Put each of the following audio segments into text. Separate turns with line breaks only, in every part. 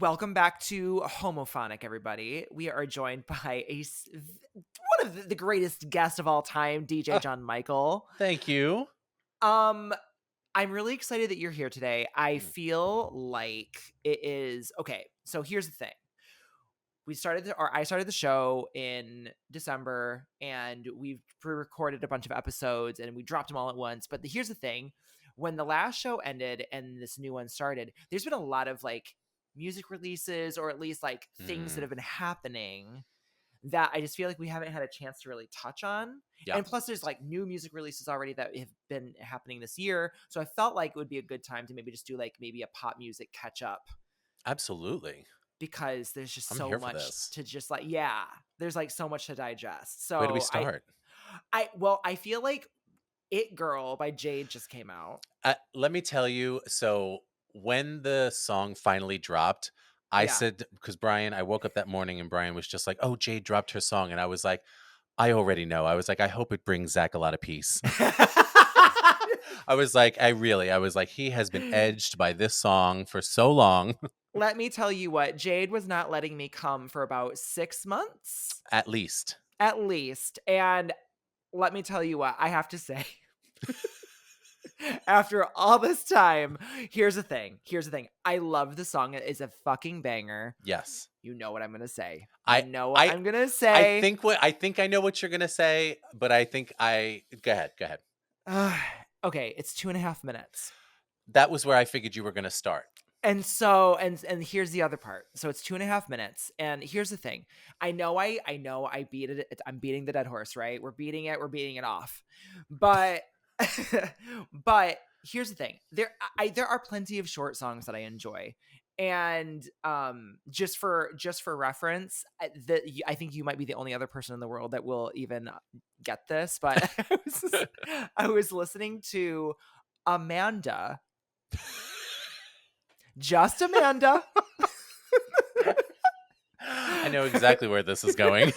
Welcome back to Homophonic, everybody. We are joined by one of the greatest guests of all time, DJ John Michael.
Thank you.
I'm really excited that you're here today. I feel like it is okay. So here's the thing: I started the show in December, and we've pre-recorded a bunch of episodes, and we dropped them all at once. But here's the thing: when the last show ended and this new one started, there's been a lot of like music releases, or at least like things that have been happening that I just feel like we haven't had a chance to really touch on.
Yeah.
And plus there's like new music releases already that have been happening this year. So I felt like it would be a good time to maybe just do like maybe a pop music catch up,
Absolutely.
because there's just
I'm
so
here for
much
this.
to just like, there's like so much to digest.
Where do we
So
start?
I feel like It Girl by Jade just came out.
Let me tell you. So when the song finally dropped, I
Yeah.
said, because I woke up that morning and Brian was just like, "Oh, Jade dropped her song," and I was like, "I already know." I was like, "I hope it brings Zach a lot of peace." I was like, he has been edged by this song for so long.
Let me tell you what, Jade was not letting me come for about 6 months.
At least.
At least. And let me tell you what, I have to say, after all this time, here's the thing. I love the song. It is a fucking banger.
Yes.
You know what I'm going to say.
I
know what I'm going to say.
I think I know what you're gonna say, but go ahead.
Okay, it's 2.5 minutes.
That was where I figured you were gonna start.
And so, and here's the other part. So it's 2.5 minutes. And here's the thing. I know I beat it. I'm beating the dead horse, right? We're beating it off. But, but here's the thing. There are plenty of short songs that I enjoy. And just for reference, I think you might be the only other person in the world that will even get this. But I was listening to Amanda. Just Amanda.
I know exactly where this is going.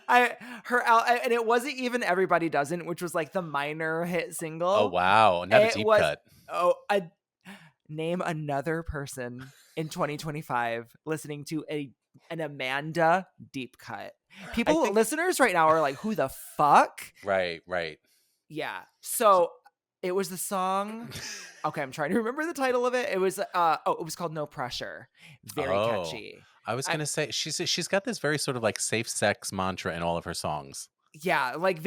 And it wasn't even Everybody Doesn't, which was like the minor hit single.
Oh wow, not a deep cut.
Name another person in 2025 listening to an Amanda deep cut. Listeners right now are like, who the fuck?
Right.
Yeah. So it was the song. Okay, I'm trying to remember the title of it. It was it was called No Pressure. Very catchy.
I was gonna say she's got this very sort of like safe sex mantra in all of her songs.
Yeah, like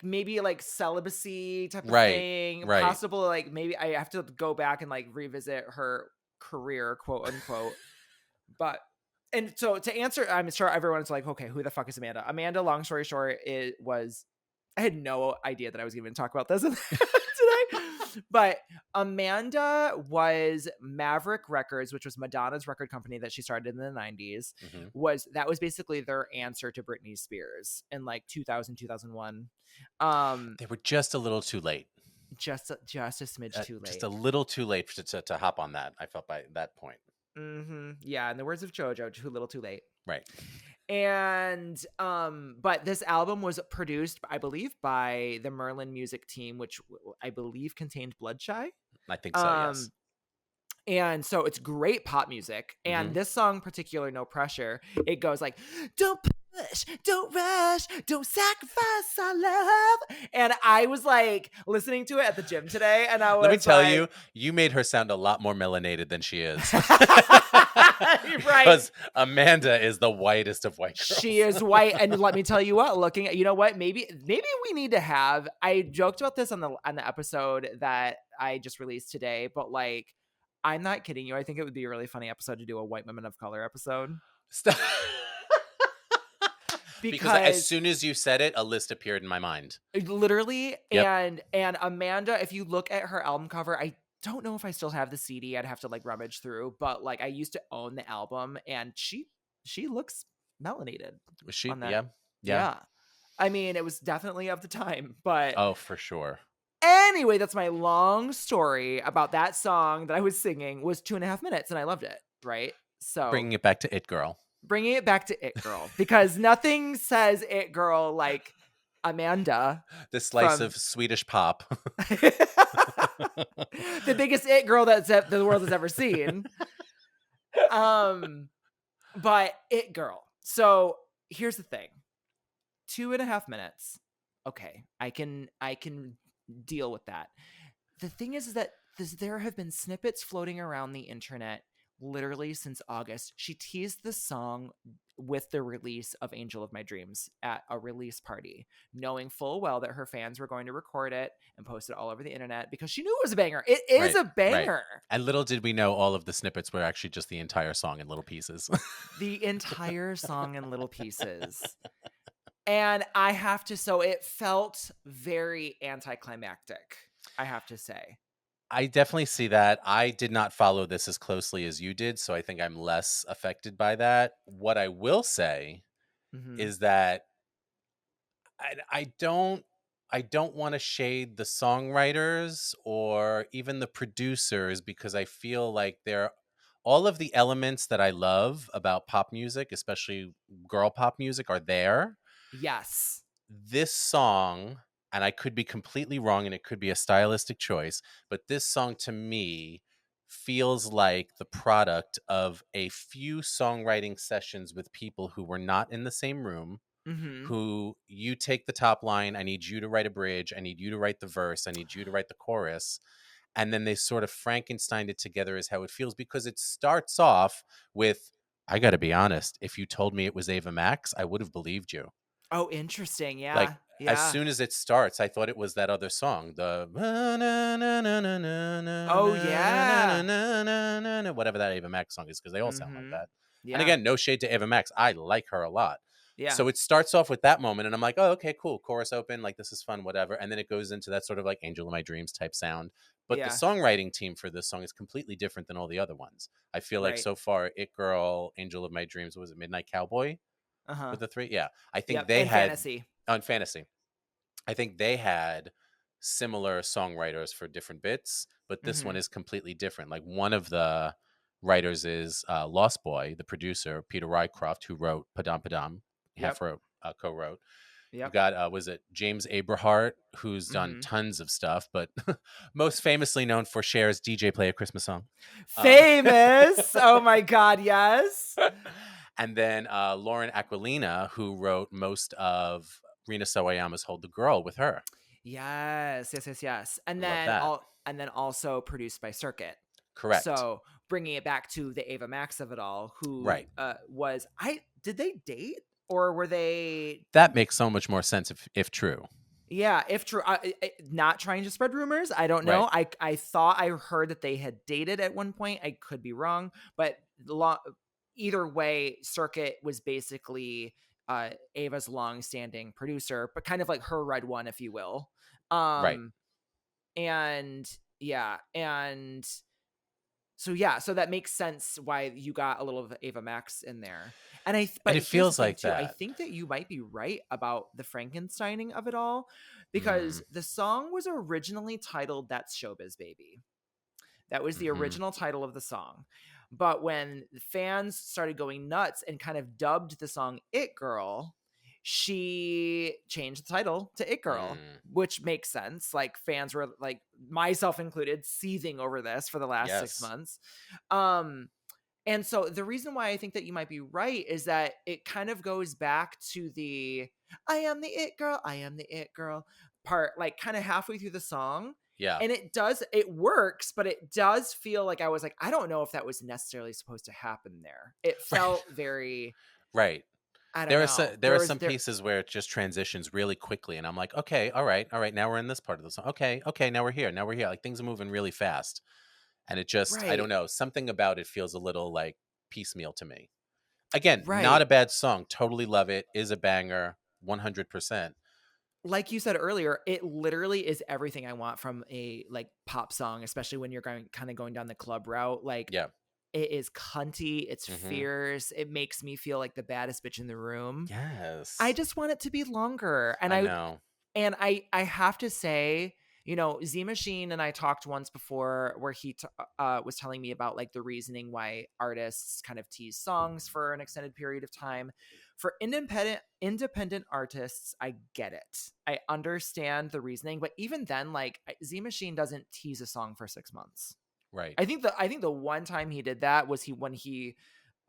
maybe like celibacy type of thing.
Right.
Possible, like maybe I have to go back and like revisit her career, quote unquote. But and so to answer, I'm sure everyone's like, okay, who the fuck is Amanda? Amanda, long story short, I had no idea that I was going to talk about this today. But Amanda was Maverick Records, which was Madonna's record company that she started in the 90s. That was basically their answer to Britney Spears in like 2000, 2001.
They were just a little too late.
Just a smidge too late.
Just a little too late to hop on that, I felt, by that point.
Yeah, in the words of JoJo, too little too late.
Right.
And but this album was produced, I believe, by the Merlin Music team, which I believe contained Bloodshy.
I think so, yes.
And so it's great pop music. And this song, particular, No Pressure, it goes like, don't push, don't rush, don't sacrifice our love. And I was like listening to it at the gym today, and I was
Let me tell you, you made her sound a lot more melanated than she is.
Right.
Because Amanda is the whitest of white girls.
She is white, and let me tell you what, you know what, maybe we need to have, I joked about this on the episode that I just released today, but like, I'm not kidding you. I think it would be a really funny episode to do a white women of color episode.
Stop. Because as soon as you said it, a list appeared in my mind.
Literally.
Yep.
And Amanda, if you look at her album cover, I don't know if I still have the CD. I'd have to like rummage through, but like I used to own the album, and she looks melanated.
Was she?
Yeah. I mean, it was definitely of the time, but
oh, for sure.
Anyway, that's my long story about that song that I was singing. Was 2.5 minutes, and I loved it. Right. So
bringing it back to It Girl. Because nothing says It Girl like Amanda. The slice of Swedish pop.
The biggest It Girl that the world has ever seen. But It Girl. So here's the thing. 2.5 minutes. Okay, I can deal with that. The thing is that there have been snippets floating around the internet literally since August. She teased the song with the release of Angel of My Dreams at a release party, knowing full well that her fans were going to record it and post it all over the internet because she knew it was a banger. It is
Right,
a
right.
banger.
And little did we know all of the snippets were actually just the entire song in little pieces.
The entire song in little pieces. And I have to, so it felt very anticlimactic, I have to say.
I definitely see that. I did not follow this as closely as you did, so I think I'm less affected by that. What I will say
Mm-hmm.
is that I don't want to shade the songwriters or even the producers because I feel like they're all of the elements that I love about pop music, especially girl pop music, are there.
Yes.
This song, and I could be completely wrong and it could be a stylistic choice, but this song to me feels like the product of a few songwriting sessions with people who were not in the same room,
Mm-hmm.
who you take the top line, I need you to write a bridge, I need you to write the verse, I need you to write the chorus. And then they sort of Frankensteined it together as how it feels because it starts off with, I got to be honest, if you told me it was Ava Max, I would have believed you.
Oh, interesting.
Like
Yeah.
as
Yeah.
soon as it starts, I thought it was that other song, the
Oh, yeah.
whatever that Ava Max song is, because they all sound like
Mm-hmm.
that. And
Yeah.
again, no shade to Ava Max. I like her a lot.
Yeah.
So it starts off with that moment, and I'm like, oh, okay, cool. Chorus open, like this is fun, whatever. And then it goes into that sort of like Angel of My Dreams type sound. But the
Yeah.
songwriting team for this song is completely different than all the other ones. I feel like
Right.
so far, It Girl, Angel of My Dreams, was it Midnight Cowboy
Uh-huh.
with the three? Yeah. I think
Yep.
they
And
had
Fantasy.
on Fantasy. I think they had similar songwriters for different bits, but this
Mm-hmm.
one is completely different. Like one of the writers is Lost Boy, the producer, Peter Rycroft, who wrote Padam Padam,
Yep.
half wrote, co-wrote. You've
Yep.
got, was it James Aberhart, who's done
Mm-hmm.
tons of stuff, but most famously known for Cher's DJ Play a Christmas Song.
Famous. Oh my God. Yes.
And then Lauren Aquilina, who wrote most of Rina Sawayama's Hold the Girl with her.
Yes. Yes. Yes. Yes.
I love that.
And then also produced by Circuit.
Correct.
So bringing it back to the Ava Max of it all, who
Right.
did they date or were they?
That makes so much more sense if true.
Yeah, if true. Not trying to spread rumors. I don't
Right.
know. I thought I heard that they had dated at one point. I could be wrong, but either way, Circuit was basically Ava's long-standing producer, but kind of like her red one, if you will.
Right.
And yeah, and so that makes sense why you got a little of Ava Max in there. And but
And it
here's the
feels
thing
like
too. I
that.
think that you might be right about the Frankensteining of it all because
Mm,
the song was originally titled That's Showbiz Baby. That was the
mhm.
original title of the song. But when fans started going nuts and kind of dubbed the song It Girl, she changed the title to It Girl,
Mm,
which makes sense. Like fans were like myself included seething over this for the last 6
yes.
months. And so the reason why I think that you might be right is that it kind of goes back to the I am the it girl, I am the it girl part, like kind of halfway through the song.
Yeah.
And it works, but it does feel like I was like, I don't know if that was necessarily supposed to happen there. It
Right.
felt very,
Right.
I don't
There are
know.
there are some pieces where it just transitions really quickly, and I'm like, okay, all right, all right. Now we're in this part of the song. Okay, okay. Now we're here. Now we're here. Like things are moving really fast, and it just, I don't
Right,
know, something about it feels a little like piecemeal to me. Again, not
right.
a bad song. Totally love it. Is a banger. 100%.
Like you said earlier, it literally is everything I want from a like pop song, especially when you're going down the club route. Like
Yeah.
it is cunty, it's
Hmm.
fierce, it makes me feel like the baddest bitch in the room. I
Yes.
just want it to be longer. And
I know.
I have to say, Z Machine and I talked once before where he was telling me about like the reasoning why artists kind of tease songs for an extended period of time. For independent artists, I get it. I understand the reasoning, but even then, like Z Machine doesn't tease a song for 6 months.
Right.
I think the one time he did that was when he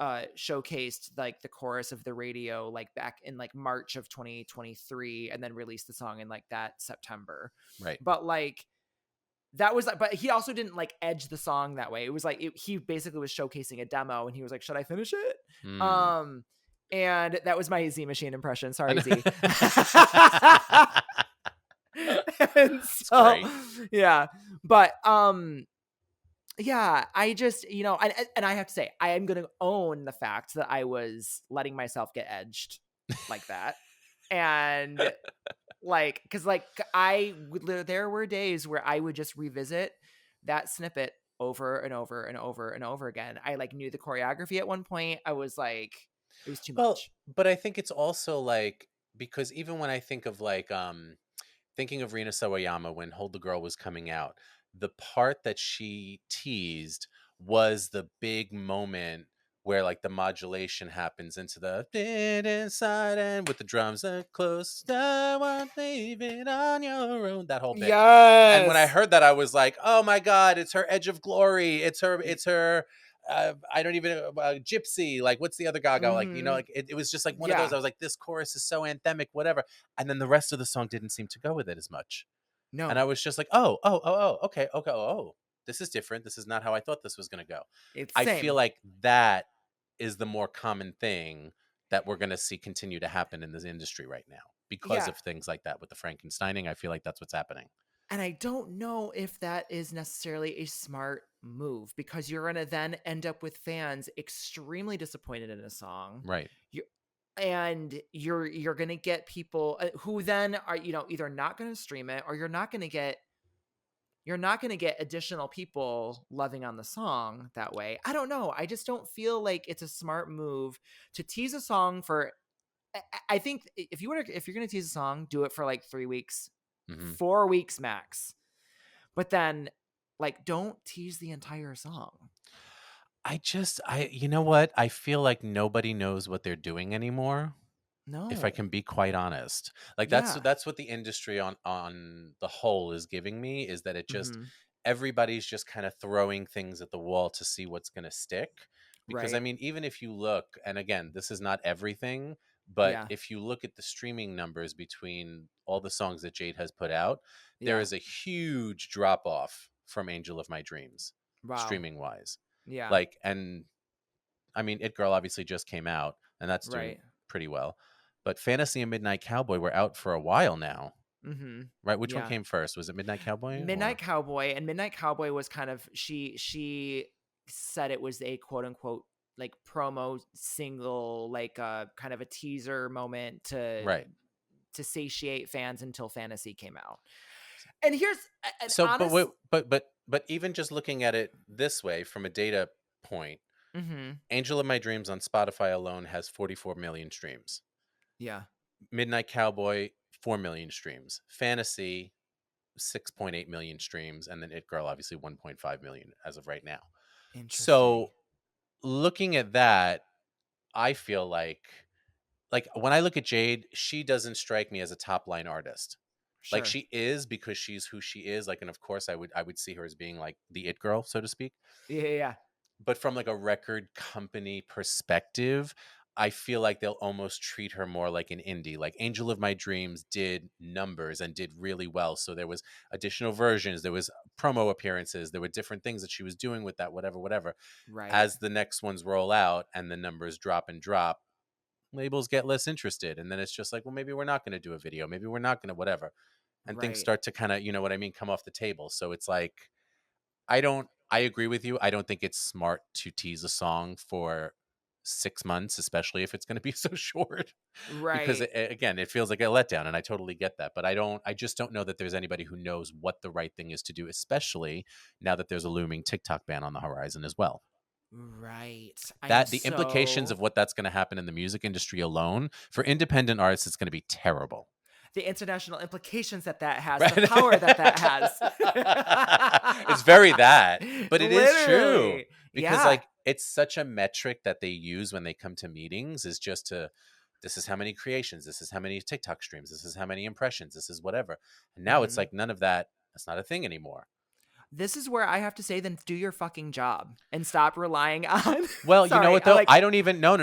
showcased like the chorus of the radio like back in like March of 2023 and then released the song in like that September.
Right.
But like that was like, but he also didn't like edge the song that way. It was like he basically was showcasing a demo and he was like, should I finish it?
Mm.
And that was my Z Machine impression. Sorry,
It's
Z. And so
great.
yeah, but yeah, I just, and I have to say, I am going to own the fact that I was letting myself get edged like that. And like, cause like there were days where I would just revisit that snippet over and over and over and over again. I like knew the choreography at one point. I was like, it was too
Well,
much.
but I think it's also like, because even when I think of like thinking of Rina Sawayama when Hold the Girl was coming out, the part that she teased was the big moment where like the modulation happens into the "Dead inside" and with the drums that close, I won't leave it on your own, that whole bit. And when I
Yes.
heard that, I was like, oh my God, it's her Edge of Glory. It's her I don't even Gypsy. Like, what's the other Gaga? Like,
Mm-hmm.
like it was just like one of those.
Yeah.
I was like, this chorus is so anthemic, whatever. And then the rest of the song didn't seem to go with it as much. And I
No,
was just like, oh, okay, this is different. This is not how I thought this was going to go.
it's
I feel
same.
like that is the more common thing that we're going to see continue to happen in this industry right now because
Yeah.
of things like that with the Frankensteining. I feel like that's what's happening.
And I don't know if that is necessarily a smart move because you're going to then end up with fans extremely disappointed in a song.
Right.
You and you're going to get people who then are either not going to stream it or you're not going to get additional people loving on the song that way. I don't know. I just don't feel like it's a smart move to tease a song for I think if you're going to tease a song, do it for like 3 weeks,
Mm-hmm.
4 weeks max. But then like don't tease the entire song.
You know what? I feel like nobody knows what they're doing anymore. If I
No.
can be quite honest, like
Yeah.
that's what the industry on the whole is giving me, is that it just
Mhm.
everybody's just kind of throwing things at the wall to see what's going to stick. Because I
Right.
mean, even if you look, and again, this is not everything, but
Yeah.
if you look at the streaming numbers between all the songs that Jade has put out, there
Yeah.
is a huge drop off from Angel of My Dreams,
Wow.
streaming wise.
Yeah.
Like, and I mean, It Girl obviously just came out, and that's doing
Right.
pretty well. But Fantasy and Midnight Cowboy were out for a while now,
Mhm.
right? Which one
Yeah.
came first? Was it Midnight Cowboy
Midnight
or
Cowboy, and Midnight Cowboy was kind of she said it was a quote unquote like promo single, like kind of a teaser moment
right?
to satiate fans until Fantasy came out. And here's an
So, but
honest.
but even just looking at it this way from a data point,
Mhm.
Angel of My Dreams on Spotify alone has 44 million streams.
Yeah.
Midnight Cowboy 4 million streams. Fantasy 6.8 million streams, and then It Girl obviously 1.5 million as of right now.
Interesting.
So looking at that, I feel like when I look at Jade, she doesn't strike me as a top line artist. Like
Sure.
she is, because she's who she is. Like, and of course I would see her as being like the it girl, so to speak.
Yeah, yeah, yeah.
But from like a record company perspective, I feel like they'll almost treat her more like an indie. Like Angel of My Dreams did numbers and did really well. So there was additional versions, there was promo appearances, there were different things that she was doing with that, whatever, whatever.
Right.
As the next ones roll out and the numbers drop and drop, labels get less interested, and then it's just like, well, maybe we're not going to do a video, maybe we're not going to whatever, and things
Right.
start to kind of, you know what I mean, come off the table. So it's like, I agree with you. I don't think it's smart to tease a song for 6 months, especially if it's going to be so short, because
Right.
again, it feels like a letdown, and I totally get that. But I just don't know that there's anybody who knows what the right thing is to do, especially now that there's a looming TikTok ban on the horizon as well.
Right. I'm
That the implications
so
of what that's going to happen in the music industry alone for independent artists, it's going to be terrible.
the international implications that has, the
Right?
power that has.
It's very that, but it is true,
Literally.
because
Yeah.
like it's such a metric that they use when they come to meetings, is just to, this is how many creations, this is how many TikTok streams, this is how many impressions, this is whatever. And now it's
Mhm.
like none of that. That's not a thing anymore.
this is where I have to say, then do your fucking job and stop relying on.
Well, you know
Sorry,
what
I
though?
like.
I don't even no.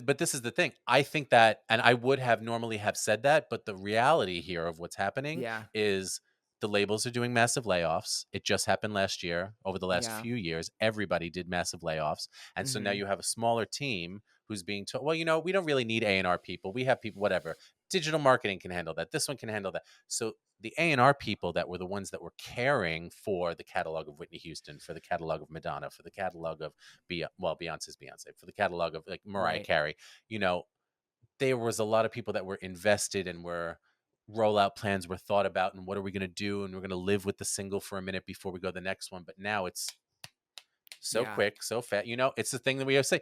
But this is the thing. I think that, and I would have normally have said that, but the reality here of what's happening
Yeah,
is the labels are doing massive layoffs. It just happened last year. Over the last
yeah.
few years, everybody did massive layoffs. And so now
Hmm.
you have a smaller team who's being told, well, we don't really need A&R people. We have people, whatever. Digital marketing can handle that. This one can handle that. So the A&R people that were the ones that were caring for the catalog of Whitney Houston, for the catalog of Madonna, for the catalog of Beyonce's Beyonce, for the catalog of like Mariah
Right.
Carey, you know, there was a lot of people that were invested and were rollout plans were thought about and what are we going to do, and we're going to live with the single for a minute before we go to the next one. But now it's so
Yeah.
quick, so fast. It's the thing that we always say.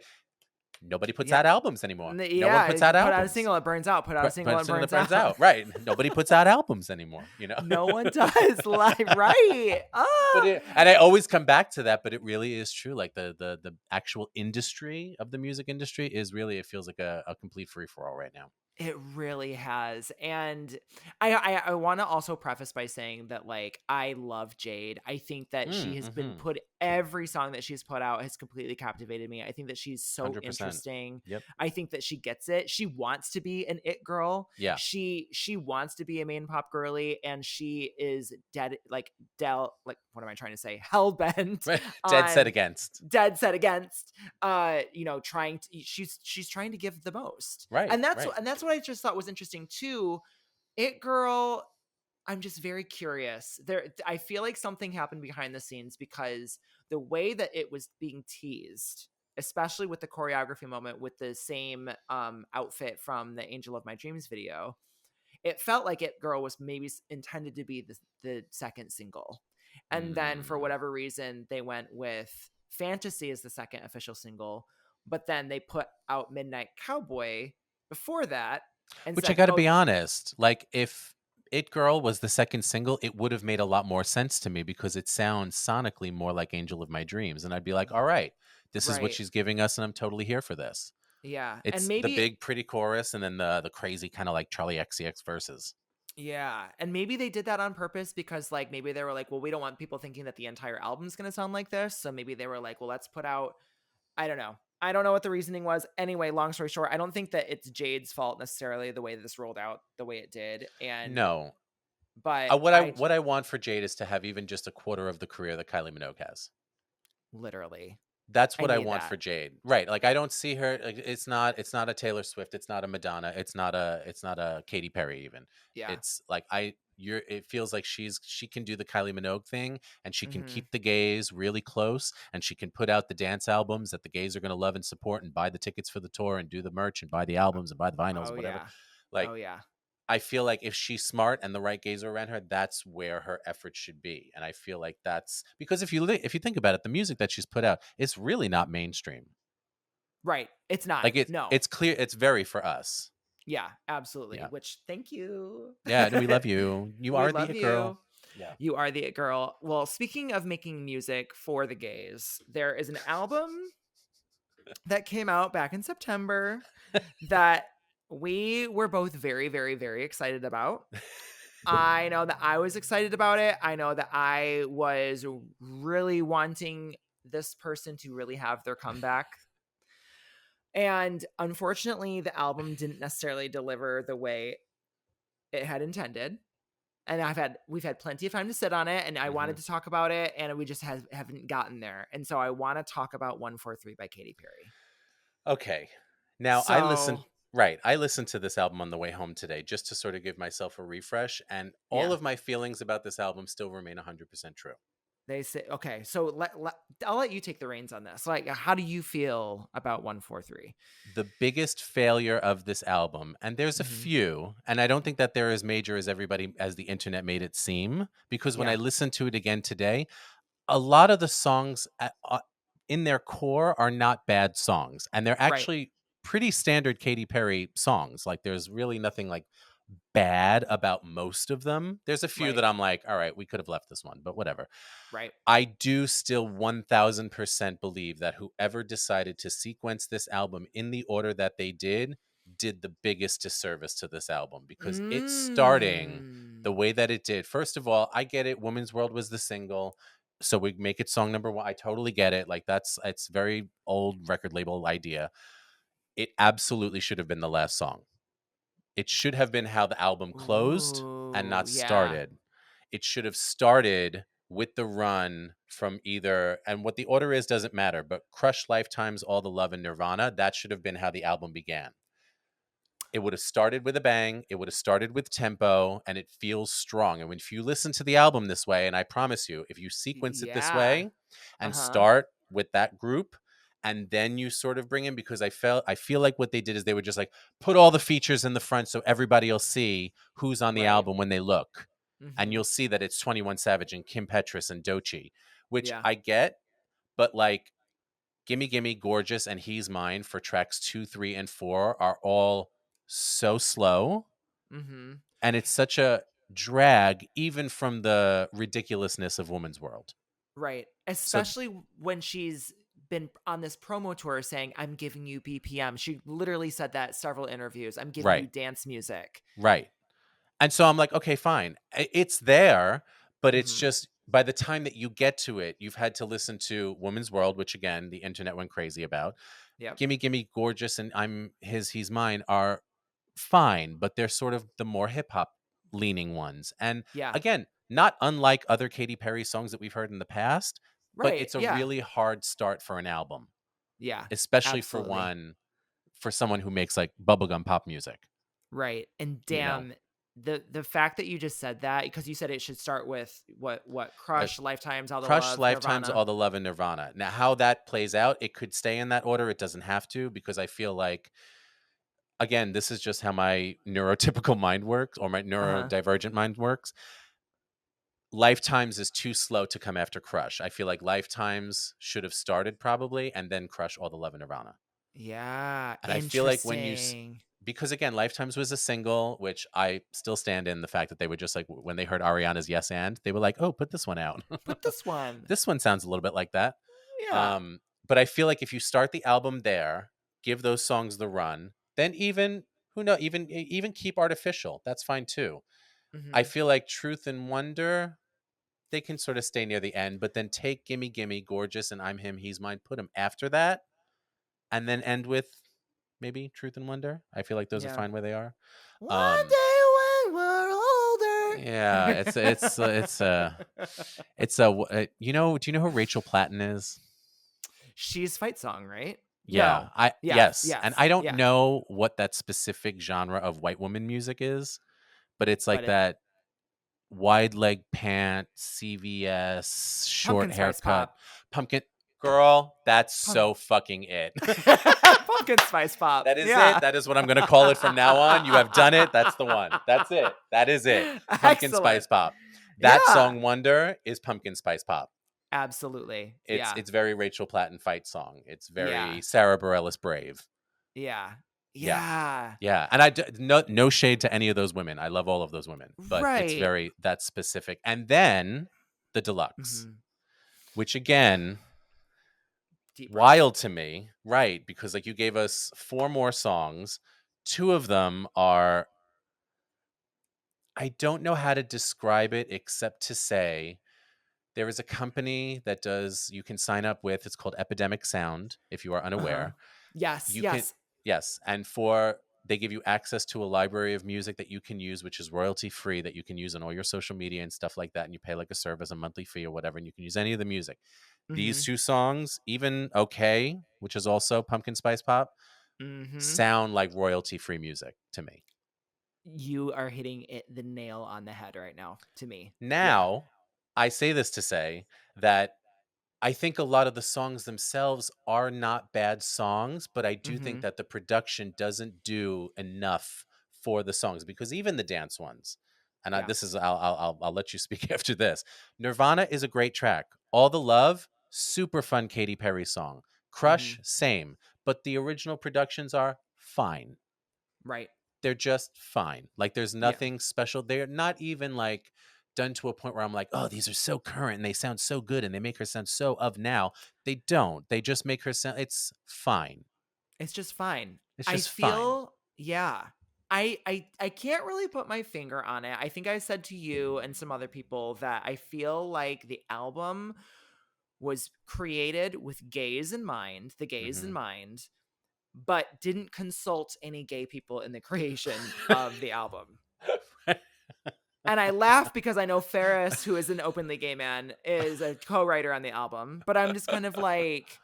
Nobody puts
Yeah.
out albums anymore. No one
Yeah.
puts out
Put out a
albums.
single, it burns out. Put out a single,
But
it
single that
burns
burns
out.
out. Right. Nobody puts out albums anymore,
No one does. Like, right.
and I always come back to that, but it really is true. Like the actual industry of the music industry is really, it feels like a complete free for all right now.
It really has. And I want to also preface by saying that, like, I love Jade. I think that she has been
Mm-hmm.
put every song that she's put out has completely captivated me. I think that she's so
100%.
interesting.
Yep.
I think that she gets it. She wants to be an it girl.
Yeah.
She wants to be a main pop girly, and she is like what am I trying to say? Hell bent
Dead set
on
against.
dead set against trying to she's trying to give the most.
Right.
And
Right.
that's what I just thought was interesting too. It Girl, I'm just very curious. I feel like something happened behind the scenes, because the way that it was being teased, especially with the choreography moment with the same outfit from the Angel of My Dreams video, it felt like It Girl was maybe intended to be the second single. And then for
Mm.
whatever reason, they went with Fantasy as the second official single, but then they put out Midnight Cowboy before that and
Which I
said,
got to
oh,
be honest, like if It Girl was the second single, it would have made a lot more sense to me because it sounds sonically more like Angel of My Dreams. And I'd be like, all right, this is what
right.
she's giving us, and I'm totally here for this.
Yeah. And
It's the
maybe,
big, pretty chorus, and then the crazy kind of like Charlie XCX verses.
yeah. And maybe they did that on purpose because, like, maybe they were like, well, we don't want people thinking that the entire album's going to sound like this. So maybe they were like, well, let's put out, I don't know. I don't know what the reasoning was. Anyway, long story short, I don't think that it's Jade's fault necessarily the way this rolled out the way it did. And,
No,
but
what I want for Jade is to have even just a quarter of the career that Kylie Minogue has.
literally,
That's
I
what I
need
want
that.
for Jade. Right. Like I don't see her like, it's not a Taylor Swift, it's not a Madonna, it's not a Katy Perry even.
Yeah.
It's like it feels like she can do the Kylie Minogue thing, and she can
Hmm.
keep the gays really close, and she can put out the dance albums that the gays are going to love and support, and buy the tickets for the tour and do the merch and buy the albums and buy the vinyls
Oh,
and whatever.
yeah.
Like
Oh, yeah.
I feel like if she's smart and the right gays are around her, that's where her efforts should be. And I feel like that's because if you think about it, the music that she's put out is really not mainstream.
Right. It's not.
Like it,
No.
it's clear, it's very for us.
Yeah, absolutely.
Yeah,
Which, thank you.
yeah. We love you. You
We
are the
love
it girl.
you.
Yeah.
You are the it girl. Well, speaking of making music for the gays, there is an album that came out back in September that we were both very, very, very excited about. I know that I was excited about it. I know that I was really wanting this person to really have their comeback. And unfortunately, the album didn't necessarily deliver the way it had intended. And we've had plenty of time to sit on it, and I
Hmm.
wanted to talk about it, and we just haven't gotten there. And so I want to talk about 143 by Katy Perry.
Okay. Now
So,
I listened to this album on the way home today just to sort of give myself a refresh, and all
yeah.
of my feelings about this album still remain 100% true.
They say, okay, so I'll let you take the reins on this. Like, how do you feel about 143?
The biggest failure of this album, and there's a
Mm-hmm.
few, and I don't think that they're as major as the internet made it seem, because when I
Yeah.
listened to it again today, a lot of the songs in their core are not bad songs, and they're
Right.
actually pretty standard Katy Perry songs. Like there's really nothing like bad about most of them. There's a few
Right.
that I'm like, all right, we could have left this one, but whatever.
Right.
I do still 1000% believe that whoever decided to sequence this album in the order that they did the biggest disservice to this album, because it's starting
Mm.
the way that it did. First of all, I get it. Woman's World was the single. So we make it song number one. I totally get it. Like it's very old record label idea. It absolutely should have been the last song. It should have been how the album closed and
Ooh,
not
yeah.
started. It should have started with the run from either, and what the order is doesn't matter, but Crush, Lifetimes, All the Love, and Nirvana, that should have been how the album began. It would have started with a bang, it would have started with tempo, and it feels strong. And if you listen to the album this way, and I promise you, if you sequence it this
Yeah.
way and
Uh-huh.
start with that group, and then you sort of bring in, because I feel like what they did is they would just like put all the features in the front so everybody will see who's on the
Right.
album when they look. And
Mm-hmm.
you'll see that it's 21 Savage and Kim Petras and Doechii, which
Yeah.
I get, but like Gimme Gimme, Gorgeous, and He's Mine for tracks 2, 3, and 4 are all so slow.
Mm-hmm.
And it's such a drag, even from the ridiculousness of Woman's World.
Right.
So,
Especially when she's been on this promo tour saying, I'm giving you BPM. She literally said that several interviews. I'm giving you
right,
dance music.
right. And so I'm like, okay, fine. It's there, but it's
Mm-hmm.
just by the time that you get to it, you've had to listen to Woman's World, which again, the internet went crazy about.
Yep.
Gimme Gimme, Gorgeous, and He's Mine are fine, but they're sort of the more hip hop leaning ones. And
Yeah.
again, not unlike other Katy Perry songs that we've heard in the past, but
Right.
it's a
Yeah.
really hard start for an album,
Yeah.
especially
Absolutely.
for someone who makes like bubblegum pop music,
Right. And
you know.
damn, the fact that you just said that, because you said it should start with what
Uh,
Crush, Lifetimes, All the
Crush,
Love,
Lifetimes,
Nirvana.
All the Love, and Nirvana. Now, how that plays out, it could stay in that order. It doesn't have to, because I feel like, again, this is just how my neurotypical mind works, or my
Uh-huh.
neurodivergent mind works. Lifetimes is too slow to come after Crush. I feel like Lifetimes should have started probably, and then Crush, All the Love, and Nirvana.
Yeah.
And I feel like
Interesting.
because again, Lifetimes was a single, which I still stand in the fact that they were just like, when they heard Ariana's Yes And, they were like, oh, put this one out.
Put this one.
This one sounds a little bit like that.
Yeah.
But I feel like if you start the album there, give those songs the run, then even who know, even keep Artificial. That's fine too. I
Mm-hmm.
feel like Truth and Wonder, they can sort of stay near the end, but then take Gimme Gimme, Gorgeous, and I'm Him, He's Mine, put them after that, and then end with maybe Truth and Wonder. I feel like those are
Yeah.
fine where they are.
One
Um,
day when we're older.
yeah, it's a you know, do you know who Rachel Platten is?
She's fight song, right?
Yeah,
No.
I
Yes.
yes, and
Yes.
I don't
Yeah.
know what that specific genre of white woman music is, but it's
But
like
it
that wide leg pant, CVS, short
pumpkin spice
haircut,
pop.
pumpkin girl. That's
Pump
so fucking it.
pumpkin spice pop.
That is it.
Yeah.
That is what I'm going to call it from now on. You have done it. That's the one. That's it. That is it. Pumpkin
Excellent.
Spice Pop. That
Yeah.
song Wonder is Pumpkin Spice Pop.
Absolutely.
It's
Yeah.
it's very Rachel Platten fight song. It's
Yeah.
very Sarah Bareilles Brave.
Yeah.
Yeah.
Yeah.
Yeah. And no shade to any of those women. I love all of those women, but it's
Right.
very that specific. And then the deluxe,
Hmm.
which again,
Deep breath.
wild to me, right? Because like you gave us 4 more songs. 2 of them are, I don't know how to describe it except to say there is a company that you can sign up with. It's called Epidemic Sound, if you are
Uh-huh.
unaware.
Yes.
You can,
Yes.
yes. And they give you access to a library of music that you can use, which is royalty free, that you can use on all your social media and stuff like that. And you pay like a service, a monthly fee or whatever, and you can use any of the music. These
Hmm.
2 songs, even Okay, which is also Pumpkin Spice Pop,
Hmm.
sound like royalty free music to me.
You are hitting the nail on the head right now to me. Yeah.
Now, I say this to say that I think a lot of the songs themselves are not bad songs, but I do think
Hmm.
that the production doesn't do enough for the songs, because even the dance ones, and
Yeah.
this is I'll let you speak after this. Nirvana is a great track. All the Love, super fun Katy Perry song.
Hmm.
Crush, same, but the original productions are fine.
Right.
They're just fine. Like there's
Yeah.
nothing special. They're not even like done to a point where I'm like, oh, these are so current and they sound so good and they make her sound so of now. They don't. They just make her sound. It's fine.
It's just fine.
It's
I
just fine.
feel, yeah. I can't really put my finger on it. I think I said to you and some other people that I feel like the album was created with gays in mind, the gays in
Mm-hmm.
mind, but didn't consult any gay people in the creation of the album. And I laugh because I know Ferris, who is an openly gay man, is a co-writer on the album. But I'm just kind of like,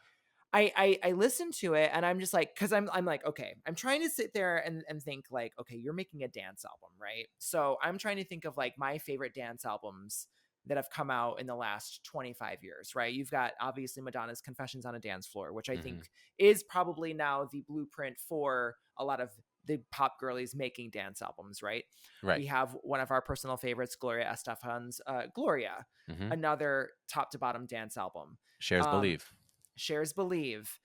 I listen to it and I'm just like, because I'm like, okay, I'm trying to sit there and think like, okay, you're making a dance album, right? So I'm trying to think of like my favorite dance albums that have come out in the last 25 years, right? You've got obviously Madonna's Confessions on a Dance Floor, which I think is probably now the blueprint for a lot of the pop girlies making dance albums, right?
Right.
We have one of our personal favorites, Gloria Estefan's Gloria,
Mm-hmm.
another top to bottom dance album.
Shares Believe.
Shares Believe.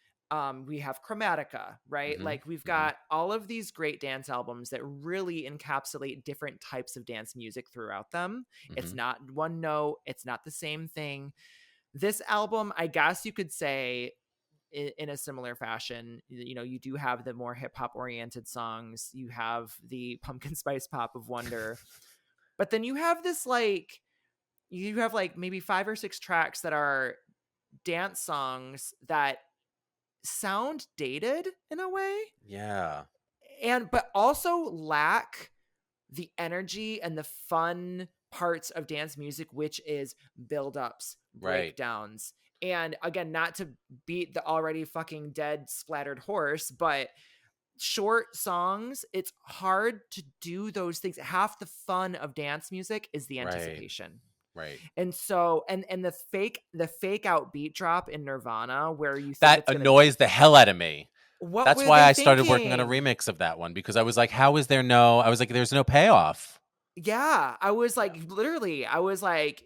We have Chromatica, right?
Mm-hmm.
Like we've got all of these great dance albums that really encapsulate different types of dance music throughout them. It's not one note, it's not the same thing. This album, I guess you could say in a similar fashion, you know, you do have the more hip hop oriented songs, you have the pumpkin spice pop of Wonder, but then you have this like, you have like maybe 5 or 6 tracks that are dance songs that sound dated in a way.
Yeah.
And but also lack the energy and the fun parts of dance music, which is build-ups, breakdowns. And again, not to beat the already fucking dead splattered horse, but short songs, it's hard to do those things. Half the fun of dance music is the anticipation.
Right.
And so and the fake out beat drop in Nirvana where you think
that annoys the hell out of me. That's why I started working on a remix of that one, because I was like, how is there no, I was like, there's no payoff.
Yeah. I was like, literally, I was like,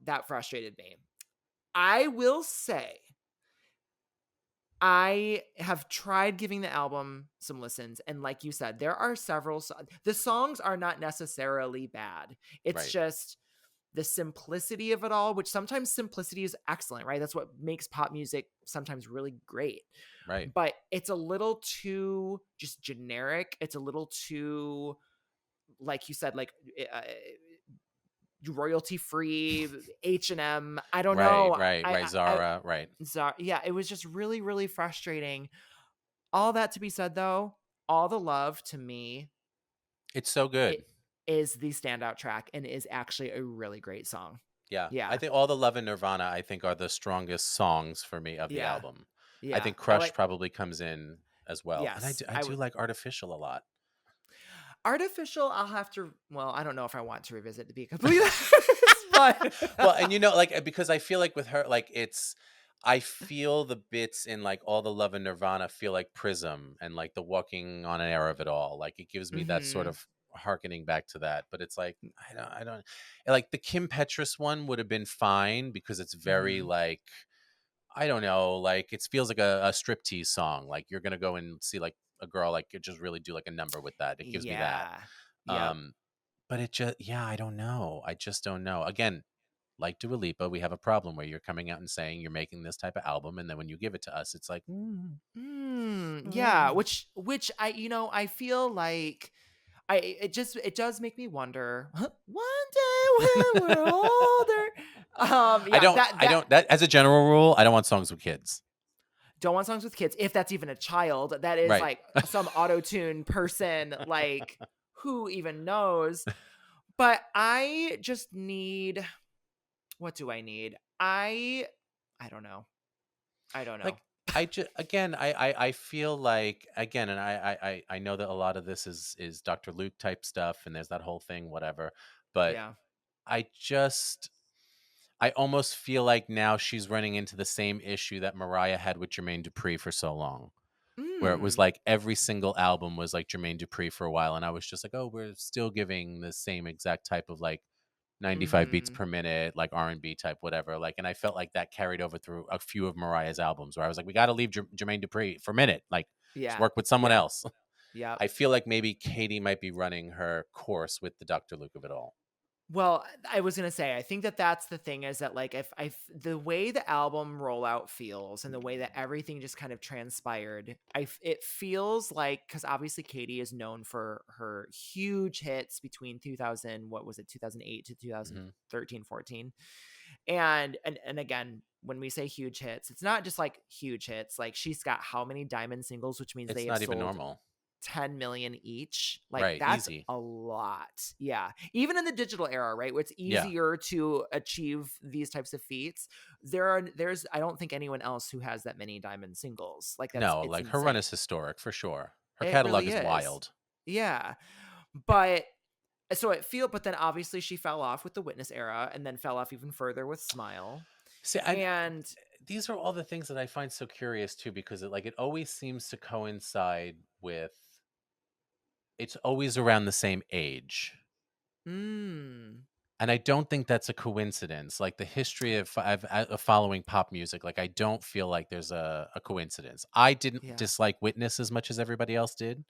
that frustrated me. I will say, I have tried giving the album some listens. And like you said, there are several, the songs are not necessarily bad. It's just the simplicity of it all, which sometimes simplicity is excellent, right? That's what makes pop music sometimes really great.
Right.
But it's a little too just generic. It's a little too, like you said, like royalty free H&M. I don't know.
Right. Zara. Right.
Zara. Yeah, it was just really, really frustrating. All that to be said, though, All the Love to me,
it's so good.
It is the standout track and is actually a really great song.
Yeah.
Yeah.
I think All the Love and Nirvana, I think, are the strongest songs for me of the album. Yeah. I think Crush probably comes in as well. Yes, and I do like Artificial a lot.
Artificial, I'll have to, well, I don't know if I want to revisit to be completely but
well, and you know, like, because I feel like with her, like, I feel the bits in like All the Love and Nirvana feel like Prism and like the Walking on Air of it all. Like it gives me that sort of harkening back to that. But it's like, I don't like the Kim Petras one would have been fine because it's very like, I don't know, like it feels like a striptease song. Like you're going to go and see like a girl, like just really do like a number with that. It gives me that. Yep. But it just, I don't know. I just don't know. Again, like Dua Lipa, we have a problem where you're coming out and saying you're making this type of album, and then when you give it to us, it's like,
yeah, which I feel like it does make me wonder. One day when we're older,
I don't. That as a general rule, I don't want songs with kids.
Don't want songs with kids if that's even a child. That is like some auto-tune person, like who even knows. But I just need. What do I need? I don't know.
Like I just I feel like again, and I know that a lot of this is Dr. Luke type stuff, and there's that whole thing, whatever. But I almost feel like now she's running into the same issue that Mariah had with Jermaine Dupri for so long, where it was like every single album was like Jermaine Dupri for a while, and I was just like, oh, we're still giving the same exact type of like 95 beats per minute, like R&B type, whatever. Like, and I felt like that carried over through a few of Mariah's albums where I was like, we got to leave Jermaine Dupri for a minute. Like, just work with someone else.
Yeah.
I feel like maybe Katy might be running her course with the Dr. Luke of it all.
Well, I was gonna say, I think that that's the thing is that like if the way the album rollout feels and the way that everything just kind of transpired, it feels like because obviously Katy is known for her huge hits between 2000, what was it, 2008 to
Mhm.
2013, 14, and again. When we say huge hits, it's not just like huge hits. Like she's got how many diamond singles, which means they
It's
have
not even
sold
normal.
10 million each. Like
Right,
that's
easy.
a lot. Yeah. Even in the digital era, right? Where it's
Yeah.
easier to achieve these types of feats. There's I don't think anyone else who has that many diamond singles. Like
No,
it's
like, her run
insane.
is historic for sure. Her
It
catalog
really
is
is.
wild.
Yeah. But so but then obviously she fell off with the Witness era and then fell off even further with Smile.
See,
And
these are all the things that I find so curious too, because it always seems to coincide with it's always around the same age.
mm,
And I don't think that's a coincidence. Like the history of following pop music, like I don't feel like there's a coincidence. I didn't
yeah.
dislike Witness as much as everybody else did.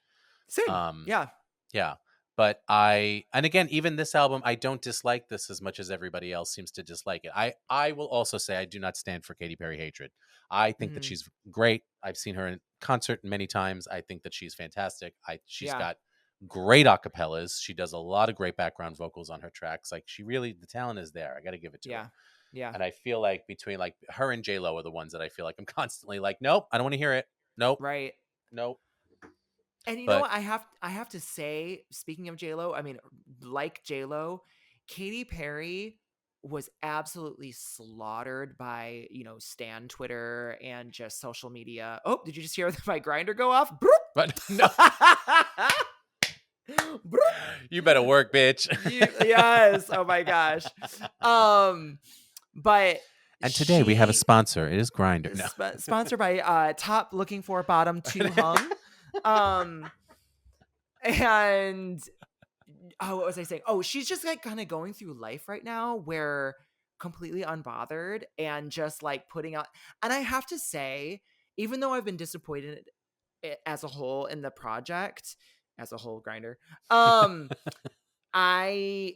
Same.
Um,
Yeah.
yeah, but and again, even this album, I don't dislike this as much as everybody else seems to dislike it. I will also say I do not stand for Katy Perry hatred. I think that
Mhm.
she's great. I've seen her in concert many times. I think that she's fantastic. She's
Yeah.
got great acapellas. She does a lot of great background vocals on her tracks. Like the talent is there. I got to give it to her.
Yeah. Yeah.
And I feel like between like her and J Lo are the ones that I feel like I'm constantly like, nope, I don't want to hear it. Nope,
Right.
nope.
And you know
But
what? I have to say, speaking of Lo, I mean, like Lo, Katy Perry was absolutely slaughtered by Stan Twitter and just social media. Oh, did you just hear my grinder go off?
but no, you better work, bitch.
Yes. Oh my gosh. But
And today we have a
she
sponsor. It is Grinder. No.
sponsored by top looking for bottom two hung. Um and what was I saying? Oh, she's just like kind of going through life right now where completely unbothered and just like putting out. And I have to say, even though I've been disappointed as a whole in the project, as a whole grinder, I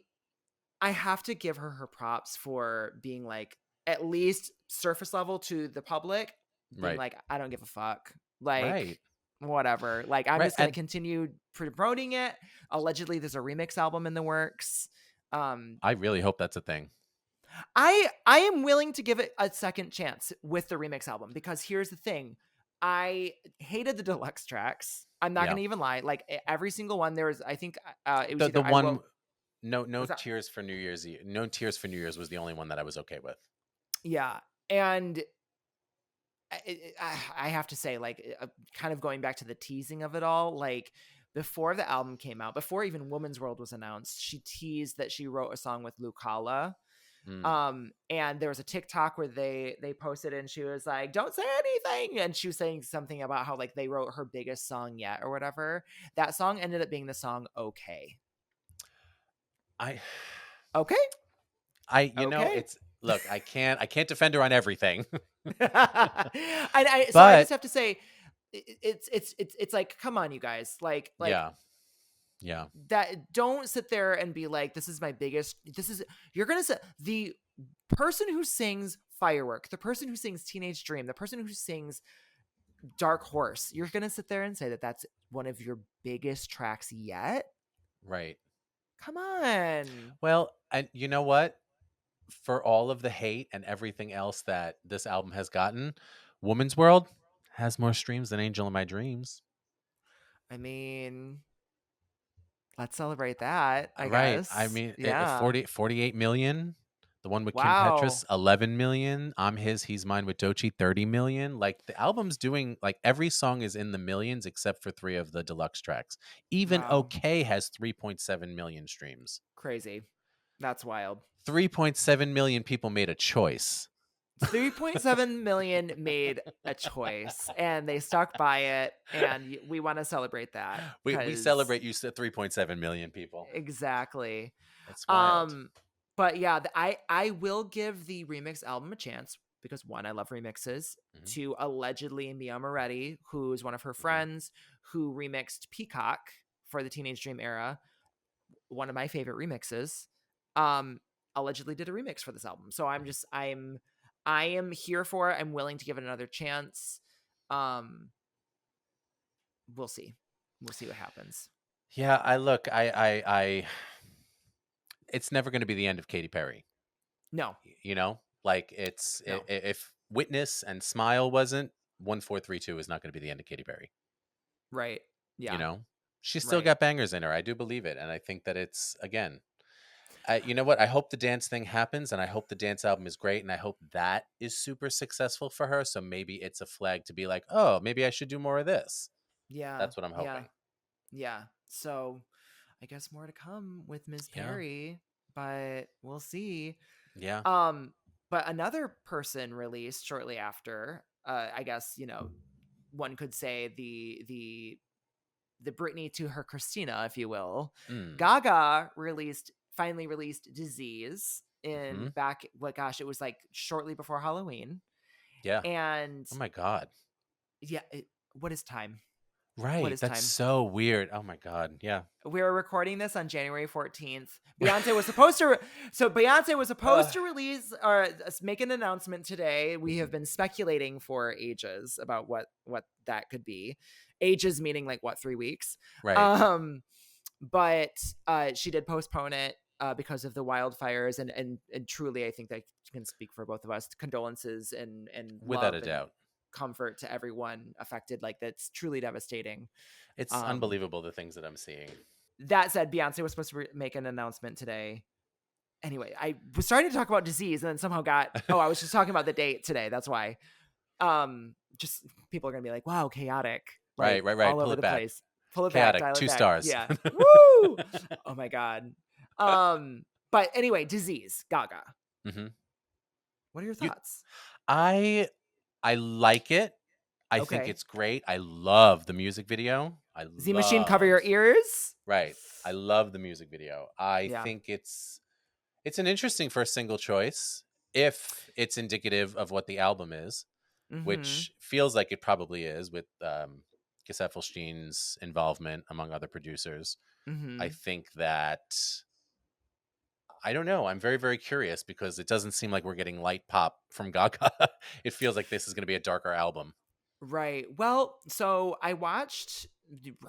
I have to give her props for being like at least surface level to the public, being
Right.
like, I don't give a fuck. Like,
Right.
whatever. Like, I'm
Right.
just gonna continue promoting it. Allegedly, there's a remix album in the works.
I really hope that's a thing.
I am willing to give it a second chance with the remix album because here's the thing. I hated the deluxe tracks. I'm not
Yeah.
gonna even lie. Like every single one, there was I think it was
The
either I
one
wrote
no
was that
tears for New Year's Eve. No tears for New Year's was the only one that I was okay with.
yeah. And I have to say, like, kind of going back to the teasing of it all, like before the album came out, before even Woman's World was announced, she teased that she wrote a song with Lucala.
Mm.
And there was a TikTok where they posted it and she was like, "Don't say anything," and she was saying something about how like they wrote her biggest song yet or whatever. That song ended up being the song "Okay."
I
Okay. Okay.
it's look, I can't defend her on everything.
So I
But
just have to say, it's like, come on, you guys, like
yeah. Yeah.
that. Don't sit there and be like, this is my biggest. You're gonna say the person who sings Firework, the person who sings Teenage Dream, the person who sings Dark Horse. You're gonna sit there and say that that's one of your biggest tracks yet.
Right.
Come on.
Well, and you know what? For all of the hate and everything else that this album has gotten, Woman's World has more streams than Angel in My Dreams.
I mean, let's celebrate that, I
Right. I
guess.
mean,
Yeah.
48 million. The one with Kim
Wow.
Petras, 11 million. I'm His, He's Mine with Doechii, 30 million. Like the album's doing, like every song is in the millions except for 3 of the deluxe tracks. Even
Wow.
OK has 3.7 million streams.
Crazy. That's wild.
3.7 million people made a choice.
3.7 million made a choice and they stuck by it, and we want to celebrate that
We celebrate you said 3.7 million people.
exactly.
That's wild.
But yeah, I will give the remix album a chance because one, I love remixes.
Mhm.
Two, allegedly Mia Moretti, who's one of her friends who remixed Peacock for the Teenage Dream era, one of my favorite remixes. allegedly did a remix for this album. So I am here for it. I'm willing to give it another chance. We'll see. We'll see what happens.
Yeah, I it's never going to be the end of Katy Perry.
No.
You know, like
No.
if Witness and Smile wasn't, 1432 is not going to be the end of Katy Perry.
Right.
You
Yeah.
know, she's still
Right.
got bangers in her. I do believe it, and I think that it's again. You know what? I hope the dance thing happens, and I hope the dance album is great, and I hope that is super successful for her. So maybe it's a flag to be like, oh, maybe I should do more of this.
Yeah.
That's what I'm
Yeah.
hoping.
Yeah. So I guess more to come with Ms.
Yeah,
Perry, but we'll see.
yeah.
But another person released shortly after, I guess, one could say the Britney to her Christina, if you will.
Mm.
Gaga finally released Disease
Hmm.
in back, what, gosh, it was like shortly before Halloween.
Yeah.
And
Oh my God.
yeah, what is time? What
Right.
is
That's
time?
so weird. Oh my God. Yeah.
We were recording this on January 14th. Beyonce was supposed to
Ugh.
release or make an announcement today. We have been speculating for ages about what that could be. Ages meaning like what, 3 weeks.
Right.
Um but she did postpone it because of the wildfires, and truly I think that can speak for both of us. Condolences and
Without
love
a
and
doubt.
comfort to everyone affected. Like, that's truly devastating.
It's
Um
unbelievable the things that I'm seeing.
that said, Beyonce was supposed to make an announcement today. Anyway, I was starting to talk about Disease and then somehow I was just talking about the date today. That's why. Just people are gonna be like, wow, chaotic,
Right,
like
right, right.
all
Pull
over
it
the
back.
place. Pull it back,
Chaotic.
dial it
2
back.
stars.
Yeah. Woo! Oh my God. But anyway, Disease, Gaga.
Hmm.
What are your
You,
thoughts?
I, I like it. I think
Okay.
it's great. I love the music video. I
Z Machine, cover
love.
your ears.
Right. I love the music video. I
Yeah.
think it's an interesting first single choice if it's indicative of what the album is,
Mm-hmm.
which feels like it probably is with Gesaffelstein's involvement among other producers. I
Mm-hmm.
think that I don't know. I'm very, very curious because it doesn't seem like we're getting light pop from Gaga. It feels like this is going to be a darker album.
Right. Well, so I watched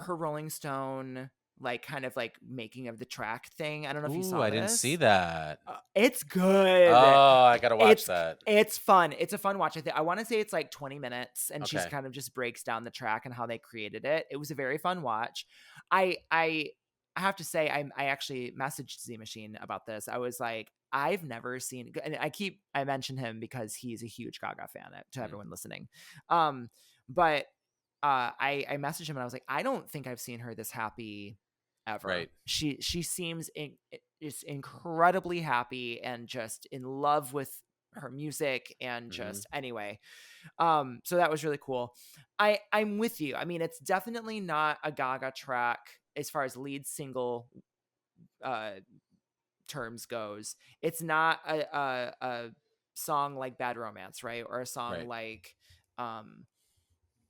her Rolling Stone, like, kind of like making of the track thing. I don't know if you
Ooh,
saw
I didn't see
this.
that.
It's good.
Oh, I gotta watch
It's
that.
it's fun. It's a fun watch. I want to say it's like 20 minutes, and she's
Okay.
kind of just breaks down the track and how they created it. It was a very fun watch. I have to say, I actually messaged Z Machine about this. I was like, I've never seen, and I mention him because he's a huge Gaga fan, to
Mm.
everyone listening. But I messaged him and I was like, I don't think I've seen her this happy ever.
Right.
She seems is incredibly happy and just in love with her music, and
Hmm.
just, anyway. So that was really cool. I'm with you. I mean, it's definitely not a Gaga track as far as lead single uh terms goes. It's not a song like Bad Romance, right? Or a song
Right.
like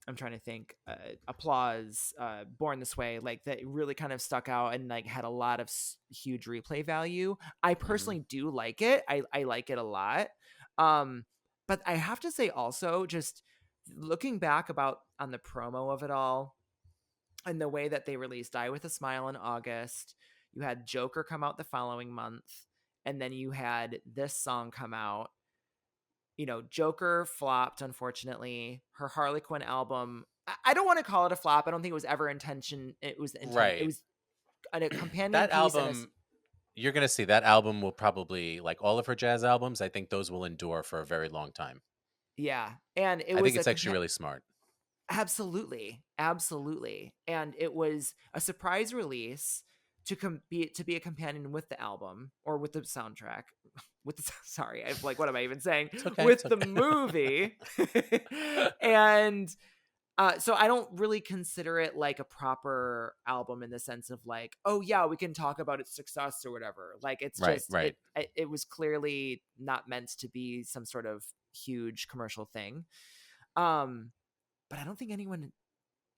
I'm trying to think, Applause, Born This Way, like, that really kind of stuck out and like had a lot of huge replay value. I
Hmm.
personally do like it. I like it a lot. Um, but I have to say also, just looking back about on the promo of it all and the way that they released Die With a Smile in August, you had Joker come out the following month, and then you had this song come out. Joker flopped, unfortunately. Her Harley Quinn album, I don't want to call it a flop. I don't think it was ever intention. It was intended. It
Right.
was a companion
That
piece and a
album, you're gonna see that album will probably, like all of her jazz albums, I think those will endure for a very long time.
yeah, and it
I think
was a
it's actually really smart.
absolutely, absolutely, and it was a surprise release to be a companion with the album or with the soundtrack. With the sorry, I'm like, what am I even saying?
It's okay.
With
It's
the
okay.
movie, and so I don't really consider it like a proper album in the sense of like, oh yeah, we can talk about its success or whatever. Like, it's
Right.
just
Right.
it was clearly not meant to be some sort of huge commercial thing. Um, but I don't think anyone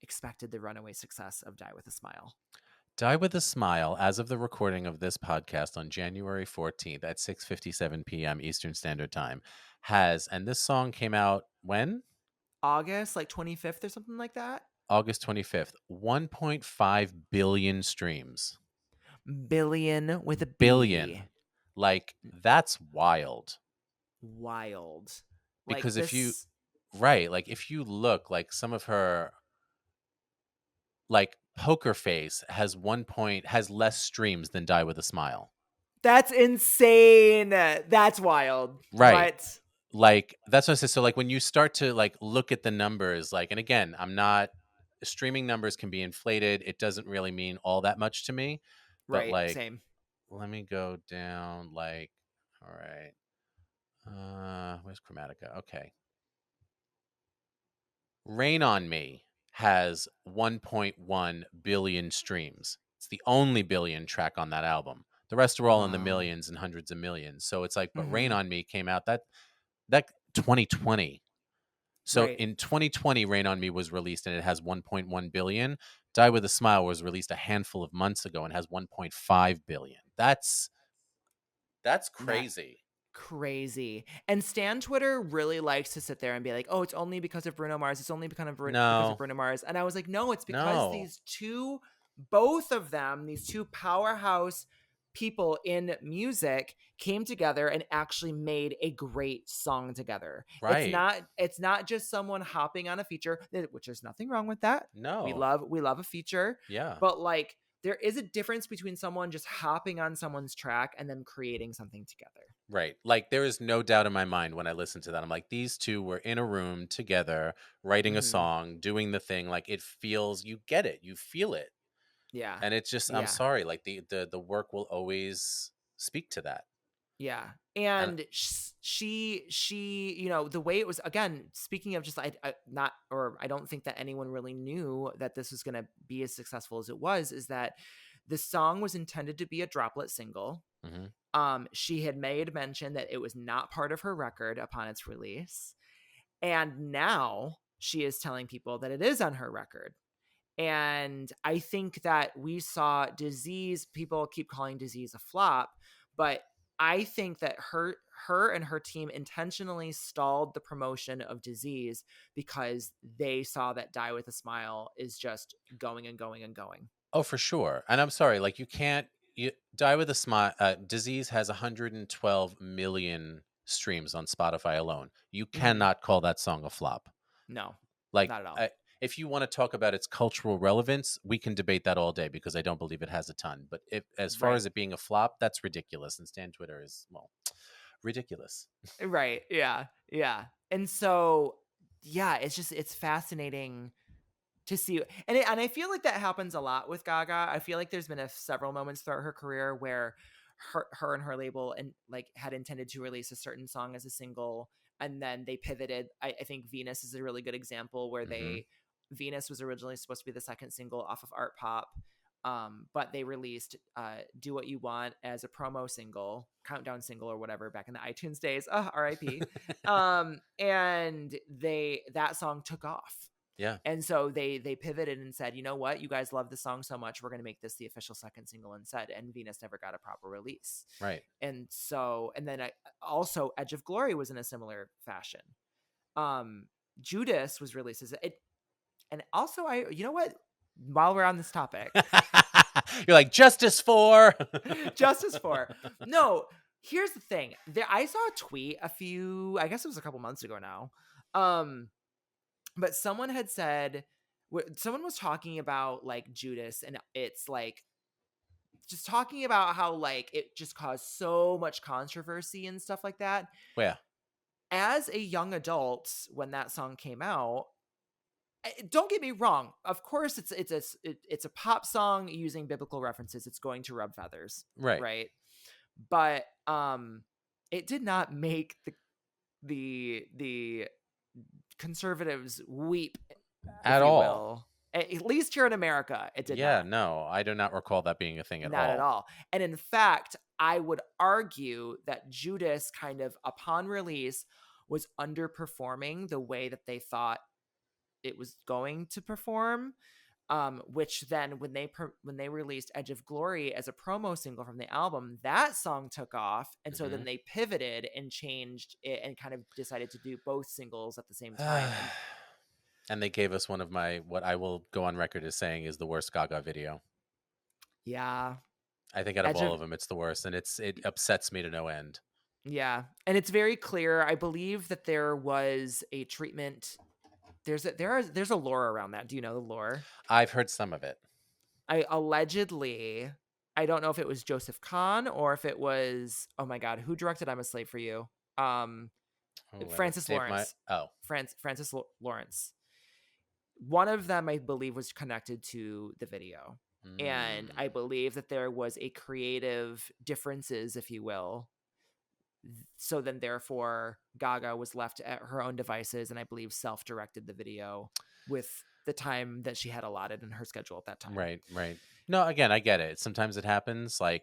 expected the runaway success of Die With a Smile.
Die with a Smile, as of the recording of this podcast on January 14th at 6:57 p.m. Eastern Standard Time, and this song came out when?
August, like 25th or something like that.
August 25th. 1.5 billion streams.
Billion with a
Billion.
B.
Like, that's wild.
Wild. Like
Because if you,
this.
right, like if you look, like some of her, like Poker Face has has less streams than Die with a Smile.
That's insane. That's wild.
Right.
What?
Like, that's what I said. So like when you start to like look at the numbers, like, and again, streaming numbers can be inflated. It doesn't really mean all that much to me. But
Right.
like,
Same.
let me go down, like, all right. Where's Chromatica? Okay. Rain on Me has 1.1 billion streams. It's the only billion track on that album. The rest are all in the
Wow.
millions and hundreds of millions. So it's like, but Rain
Mm-hmm.
on Me came out that 2020. So
Right.
in 2020, Rain on Me was released and it has 1.1 billion. Die with a Smile was released a handful of months ago and has 1.5 billion. That's
That
crazy.
crazy. And Stan Twitter really likes to sit there and be like, "Oh, it's only because of Bruno Mars. It's only because of
No,
Bruno Mars." And I was like, "No, it's because
no.
both of them, these two powerhouse people in music came together and actually made a great song together.
Right.
It's not just someone hopping on a feature, which there's nothing wrong with that.
No.
We love a feature,
Yeah.
but like there is a difference between someone just hopping on someone's track and then creating something together.
Right. Like there is no doubt in my mind when I listen to that. I'm like, these two were in a room together, writing a
Mm-hmm.
song, doing the thing. Like it feels, you get it, you feel it.
Yeah.
And it's just, I'm
Yeah.
sorry, like the work will always speak to that.
Yeah.
And
And she, you know, the way it was, again, speaking of just, I don't think that anyone really knew that this was going to be as successful as it was, is that the song was intended to be a droplet single.
mhm.
She had made mention that it was not part of her record upon its release. And now she is telling people that it is on her record. And I think that we saw Disease, people keep calling Disease a flop, but I think that her and her team intentionally stalled the promotion of Disease because they saw that Die with a Smile is just going and going and going.
Oh, for sure. And I'm sorry, like you Die with a Smile. Disease has 112 million streams on Spotify alone. You
Mm-hmm.
cannot call that song a flop.
No,
Like,
not at all.
if you want to talk about its cultural relevance, we can debate that all day because I don't believe it has a ton. But as far
Right.
as it being a flop, that's ridiculous. And Stan Twitter is, well, ridiculous.
Right. Yeah. Yeah. And so, yeah, it's fascinating to see, and I feel like that happens a lot with Gaga. I feel like there's been several moments throughout her career where her and her label and like had intended to release a certain song as a single, and then they pivoted. I think Venus is a really good example where
Hmm.
Venus was originally supposed to be the second single off of Art Pop, but they released "Do What You Want" as a promo single, countdown single or whatever back in the iTunes days. R.I.P. And that song took off.
Yeah,
And so they pivoted and said, you know what, you guys love the song so much, we're going to make this the official second single instead. And Venus never got a proper release.
right.
And so, and then also Edge of Glory was in a similar fashion. Judas was released as it, and also you know what? While we're on this topic,
You're like, justice for.
Justice for. No, here's the thing. I saw a tweet I guess it was a couple months ago now. But someone had said, someone was talking about like Judas, and it's like just talking about how like it just caused so much controversy and stuff like that.
Well, yeah.
As a young adult, when that song came out, don't get me wrong. Of course, it's a pop song using biblical references. It's going to rub feathers,
Right.
right? But it did not make the conservatives weep, if
At
you
all.
will. At least here in America, it did
Yeah,
not.
no, I do not recall that being a thing at
Not at
all.
all. And in fact, I would argue that Judas kind of upon release was underperforming the way that they thought it was going to perform. which then when they released Edge of Glory as a promo single from the album, that song took off, and so then they pivoted and changed it and kind of decided to do both singles at the same time.
And they gave us one of what I will go on record as saying is the worst Gaga video.
Yeah,
I think out of all of them, it's the worst, and it upsets me to no end.
Yeah, and it's very clear. I believe that there was a treatment. There's a lore around that. Do you know the lore?
I've heard some of it.
Allegedly, I don't know if it was Joseph Kahn or if it was, oh my God, who directed I'm a Slave for You? Francis Lawrence. Francis Lawrence. One of them, I believe, was connected to the video. And I believe that there was a creative differences, if you will. So then therefore Gaga was left at her own devices and I believe self-directed the video with the time that she had allotted in her schedule at that time.
Right. No, again, I get it. Sometimes it happens. Like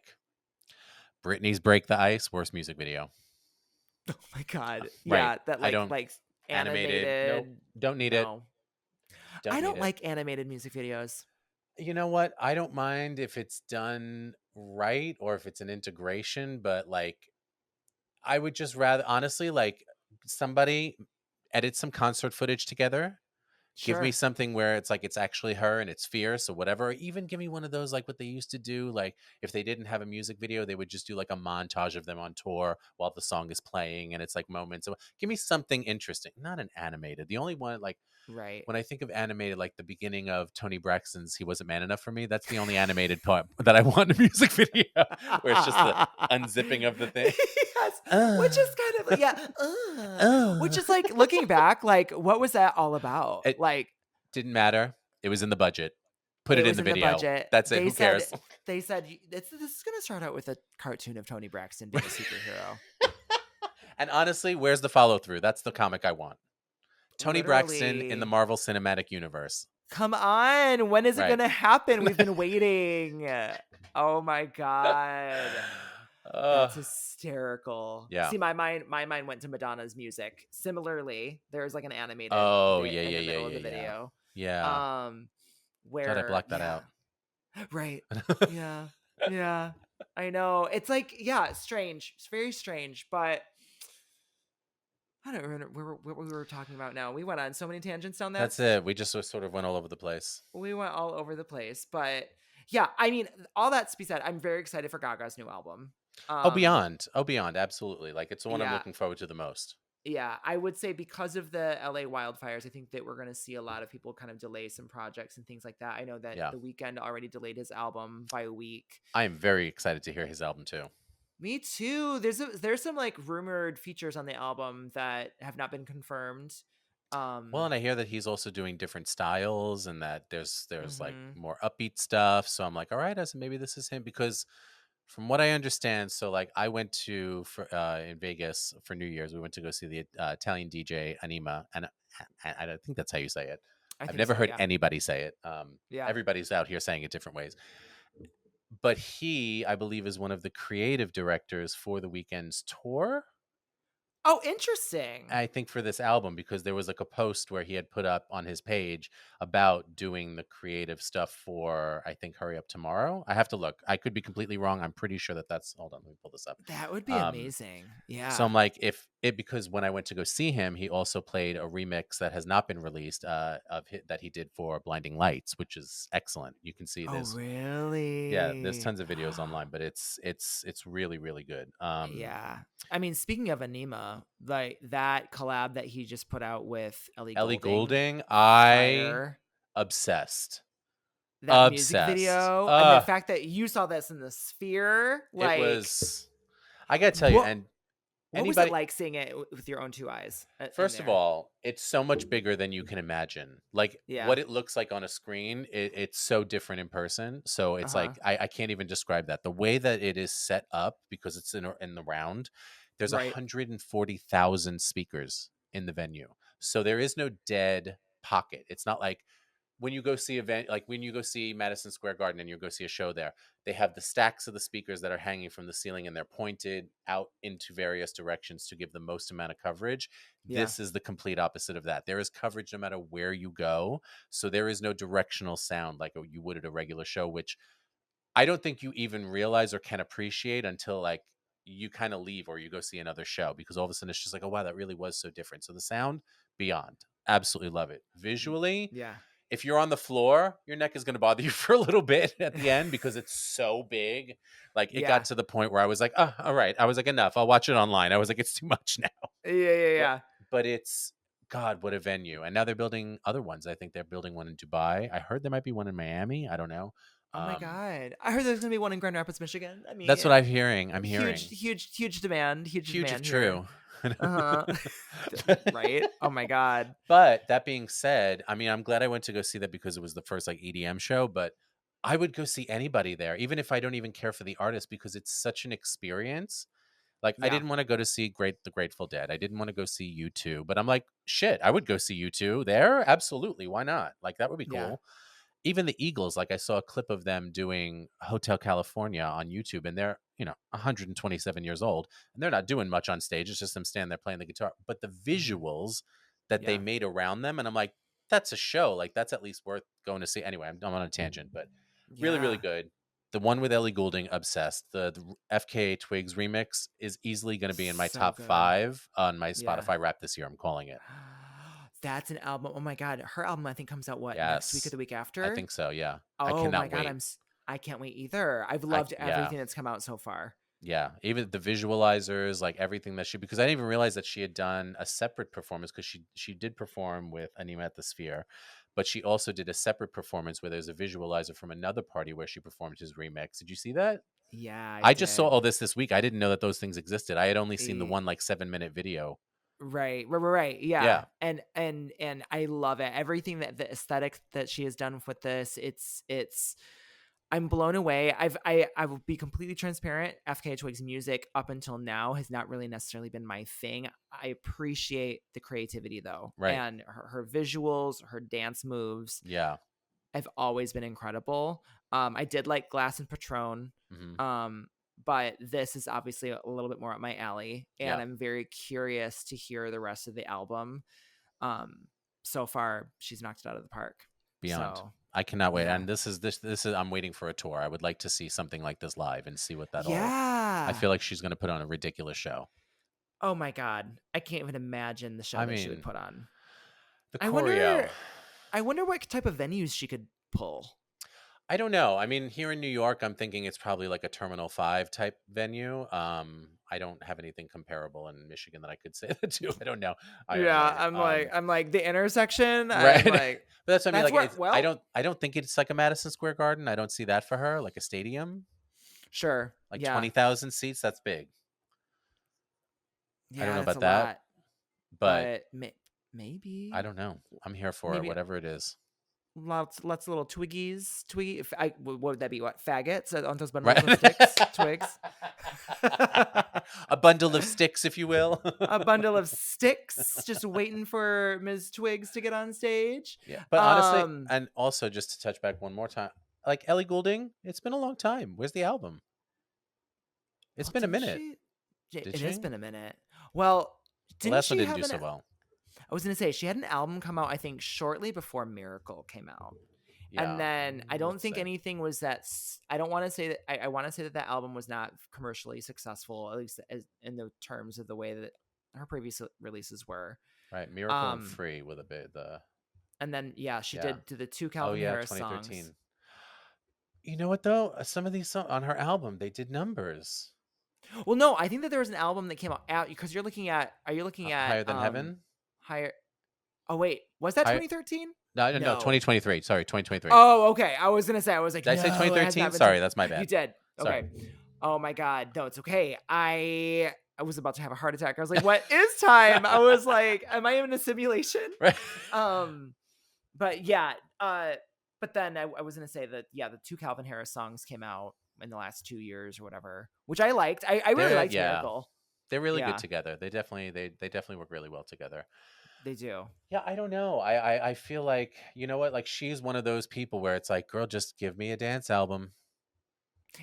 Britney's Break the Ice, worst music video.
Oh my God.
Right.
Yeah. That like animated.
Nope. Don't need it.
I don't like animated music videos.
You know what? I don't mind if it's done right or if it's an integration, but like I would just rather, honestly, like somebody edit some concert footage together. Sure. Give me something where it's like it's actually her and it's fierce or whatever. Or even give me one of those like what they used to do. Like if they didn't have a music video, they would just do like a montage of them on tour while the song is playing and it's like moments. So give me something interesting, not an animated. The only one like when I think of animated, like the beginning of Toni Braxton's "He Wasn't Man Enough for Me," that's the only animated part that I want in a music video, where it's just the unzipping of the thing.
Yes, which is kind of which is like looking back, like what was that all about?
It like didn't matter. It was in the budget. Put it in the video.
Budget.
That's it. Who cares?
They said this is going to start out with a cartoon of Toni Braxton being a superhero.
And honestly, where's the follow through? That's the comic I want. Toni Braxton in the Marvel Cinematic Universe.
Come on. When is it going to happen? We've been waiting. Oh my God. That's hysterical.
Yeah.
See, my mind went to Madonna's music. Similarly, there's like an animated
in the
middle of the video.
Yeah.
Where
God, I blocked that out.
Right. Yeah. Yeah. I know. It's like, strange. It's very strange, but I don't remember what we were talking about now. We went on so many tangents down that.
That's it. We just sort of went all over the place.
We went all over the place, but yeah, I mean, all that to be said, I'm very excited for Gaga's new album.
Beyond, absolutely. Like it's the one I'm looking forward to the most.
Yeah, I would say because of the LA wildfires, I think that we're going to see a lot of people kind of delay some projects and things like that. I know that The Weeknd already delayed his album by a week.
I am very excited to hear his album too.
Me too. There's some like rumored features on the album that have not been confirmed.
Well, and I hear that he's also doing different styles and that there's like more upbeat stuff. So I'm like, all right, maybe this is him, because from what I understand, so like I went to in Vegas for New Year's. We went to go see the Italian DJ Anyma, and I don't think that's how you say it. I've never heard anybody say it. Everybody's out here saying it different ways. But he, I believe, is one of the creative directors for The Weeknd's tour.
Oh, interesting.
I think for this album, because there was like a post where he had put up on his page about doing the creative stuff for, I think, Hurry Up Tomorrow. I have to look. I could be completely wrong. I'm pretty sure that's, hold on, let me pull this up.
That would be amazing. Yeah.
So I'm like, because when I went to go see him, he also played a remix that has not been released that he did for Blinding Lights, which is excellent. You can see this.
Oh, really?
Yeah, there's tons of videos online, but it's really, really good.
Yeah. I mean, speaking of Anyma, like that collab that he just put out with Ellie
Goulding, obsessed.
That music video and the fact that you saw this in the Sphere, like,
it was. I gotta tell you, and
what was it like seeing it with your own two eyes?
First of all, it's so much bigger than you can imagine. Like what it looks like on a screen, it's so different in person. So it's like I can't even describe that. The way that it is set up, because it's in the round, there's 140,000 speakers in the venue. So there is no dead pocket. It's not like when you go see event, like when you go see Madison Square Garden and you go see a show there, they have the stacks of the speakers that are hanging from the ceiling and they're pointed out into various directions to give the most amount of coverage.
Yeah.
This is the complete opposite of that. There is coverage no matter where you go. So there is no directional sound like you would at a regular show, which I don't think you even realize or can appreciate until like you kind of leave or you go see another show, because all of a sudden it's just like, oh wow, that really was so different. So the sound, beyond. Absolutely love it. Visually,
Yeah.
if you're on the floor, your neck is going to bother you for a little bit at the end because it's so big. Like it
Yeah.
got to the point where I was like, oh, all right. I was like, enough. I'll watch it online. I was like, it's too much now.
Yeah.
But it's, God, what a venue. And now they're building other ones. I think they're building one in Dubai. I heard there might be one in Miami. I don't know.
Oh my God. I heard there's going to be one in Grand Rapids, Michigan. I mean,
That's what I'm hearing. I'm hearing.
Huge demand. Huge
Huge
demand
if
here.
true.
Right? Oh my God.
But that being said, I mean, I'm glad I went to go see that because it was the first like EDM show, but I would go see anybody there, even if I don't even care for the artist, because it's such an experience. Like I
Yeah.
didn't want to go to see the Grateful Dead. I didn't want to go see U2, but I'm like, shit, I would go see U2 there. Absolutely. Why not? Like that would be cool.
Yeah.
Even the Eagles, like I saw a clip of them doing Hotel California on YouTube, and they're, 127 years old, and they're not doing much on stage. It's just them standing there playing the guitar. But the visuals that they made around them, and I'm like, that's a show. Like that's at least worth going to see. Anyway, I'm on a tangent, but really, really good. The one with Ellie Goulding, obsessed. The FKA Twigs remix is easily going to be in my
So
top
good.
5 on my Spotify Wrap this year. I'm calling it.
That's an album. Oh my God. Her album, I think, comes out next week
Yes.
or the week after?
I think so. Yeah.
Oh
I cannot
my God.
wait.
I can't wait either. I've loved everything that's come out so far.
Yeah, even the visualizers, like everything that because I didn't even realize that she had done a separate performance, because she did perform with Anyma at the Sphere, but she also did a separate performance where there's a visualizer from another party where she performed his remix. Did you see that?
Yeah,
I just saw all this week. I didn't know that those things existed. I had only seen the one like 7-minute video.
Right. Yeah. And I love it. Everything that the aesthetic that she has done with this, it's I'm blown away. I will be completely transparent. FKA Twigs music up until now has not really necessarily been my thing. I appreciate the creativity though.
Right.
And her visuals, her dance moves.
Yeah.
Have always been incredible. I did like Glass and Patron.
Mm-hmm.
But this is obviously a little bit more up my alley, and I'm very curious to hear the rest of the album. So far she's knocked it out of the park.
Beyond.
So,
I cannot wait. And this is I'm waiting for a tour. I would like to see something like this live and see what that all. I feel like she's going to put on a ridiculous show.
Oh my God. I can't even imagine the show that she would put on.
The choreo.
I wonder what type of venues she could pull.
I don't know. I mean, here in New York, I'm thinking it's probably like a Terminal 5 type venue. I don't have anything comparable in Michigan that I could say that to. I don't know.
I'm like the intersection.
Right.
I'm like,
but that's what I mean. Like,
where,
I don't think it's like a Madison Square Garden. I don't see that for her, like a stadium.
Sure.
Like 20,000 seats. That's big.
Yeah,
I don't know about that. But
maybe.
I don't know. I'm here for it, whatever it is.
Lots of little what would that be? What, faggots on those bundles of sticks? Twigs.
A bundle of sticks, if you will.
A bundle of sticks, just waiting for Ms. Twigs to get on stage.
Yeah, but honestly, and also just to touch back one more time, like Ellie Goulding, it's been a long time. Where's the album? It's been a minute.
It has been a minute. Well,
last one didn't do so well.
I was going to say, she had an album come out, I think, shortly before Miracle came out. Yeah, and then I don't think anything was that. I don't want to say that. I want to say that album was not commercially successful, at least in the terms of the way that her previous releases were.
Right. Miracle and Free with a bit.
And then, she did the 2 Calvin Harris 2013. Songs.
You know what, though? Some of these songs on her album, they did numbers.
Well, no, I think that there was an album that came out because you're looking at. Are you looking at
Higher Than Heaven?
Higher. Oh wait, was that 2013?
No, 2023. Sorry, 2023.
Oh, okay. I was gonna say. I was like,
did I say 2013? Sorry, that's my bad.
You did.
Sorry.
Okay. Oh my God, no, it's okay. I was about to have a heart attack. I was like, what is time? I was like, am I in a simulation?
Right.
But yeah. But then I was gonna say that the 2 Calvin Harris songs came out in the last 2 years or whatever, which I liked. I really liked Miracle.
They're really good together. They definitely work really well together.
They do.
Yeah, I don't know. I feel like, you know what? Like she's one of those people where it's like, girl, just give me a dance album.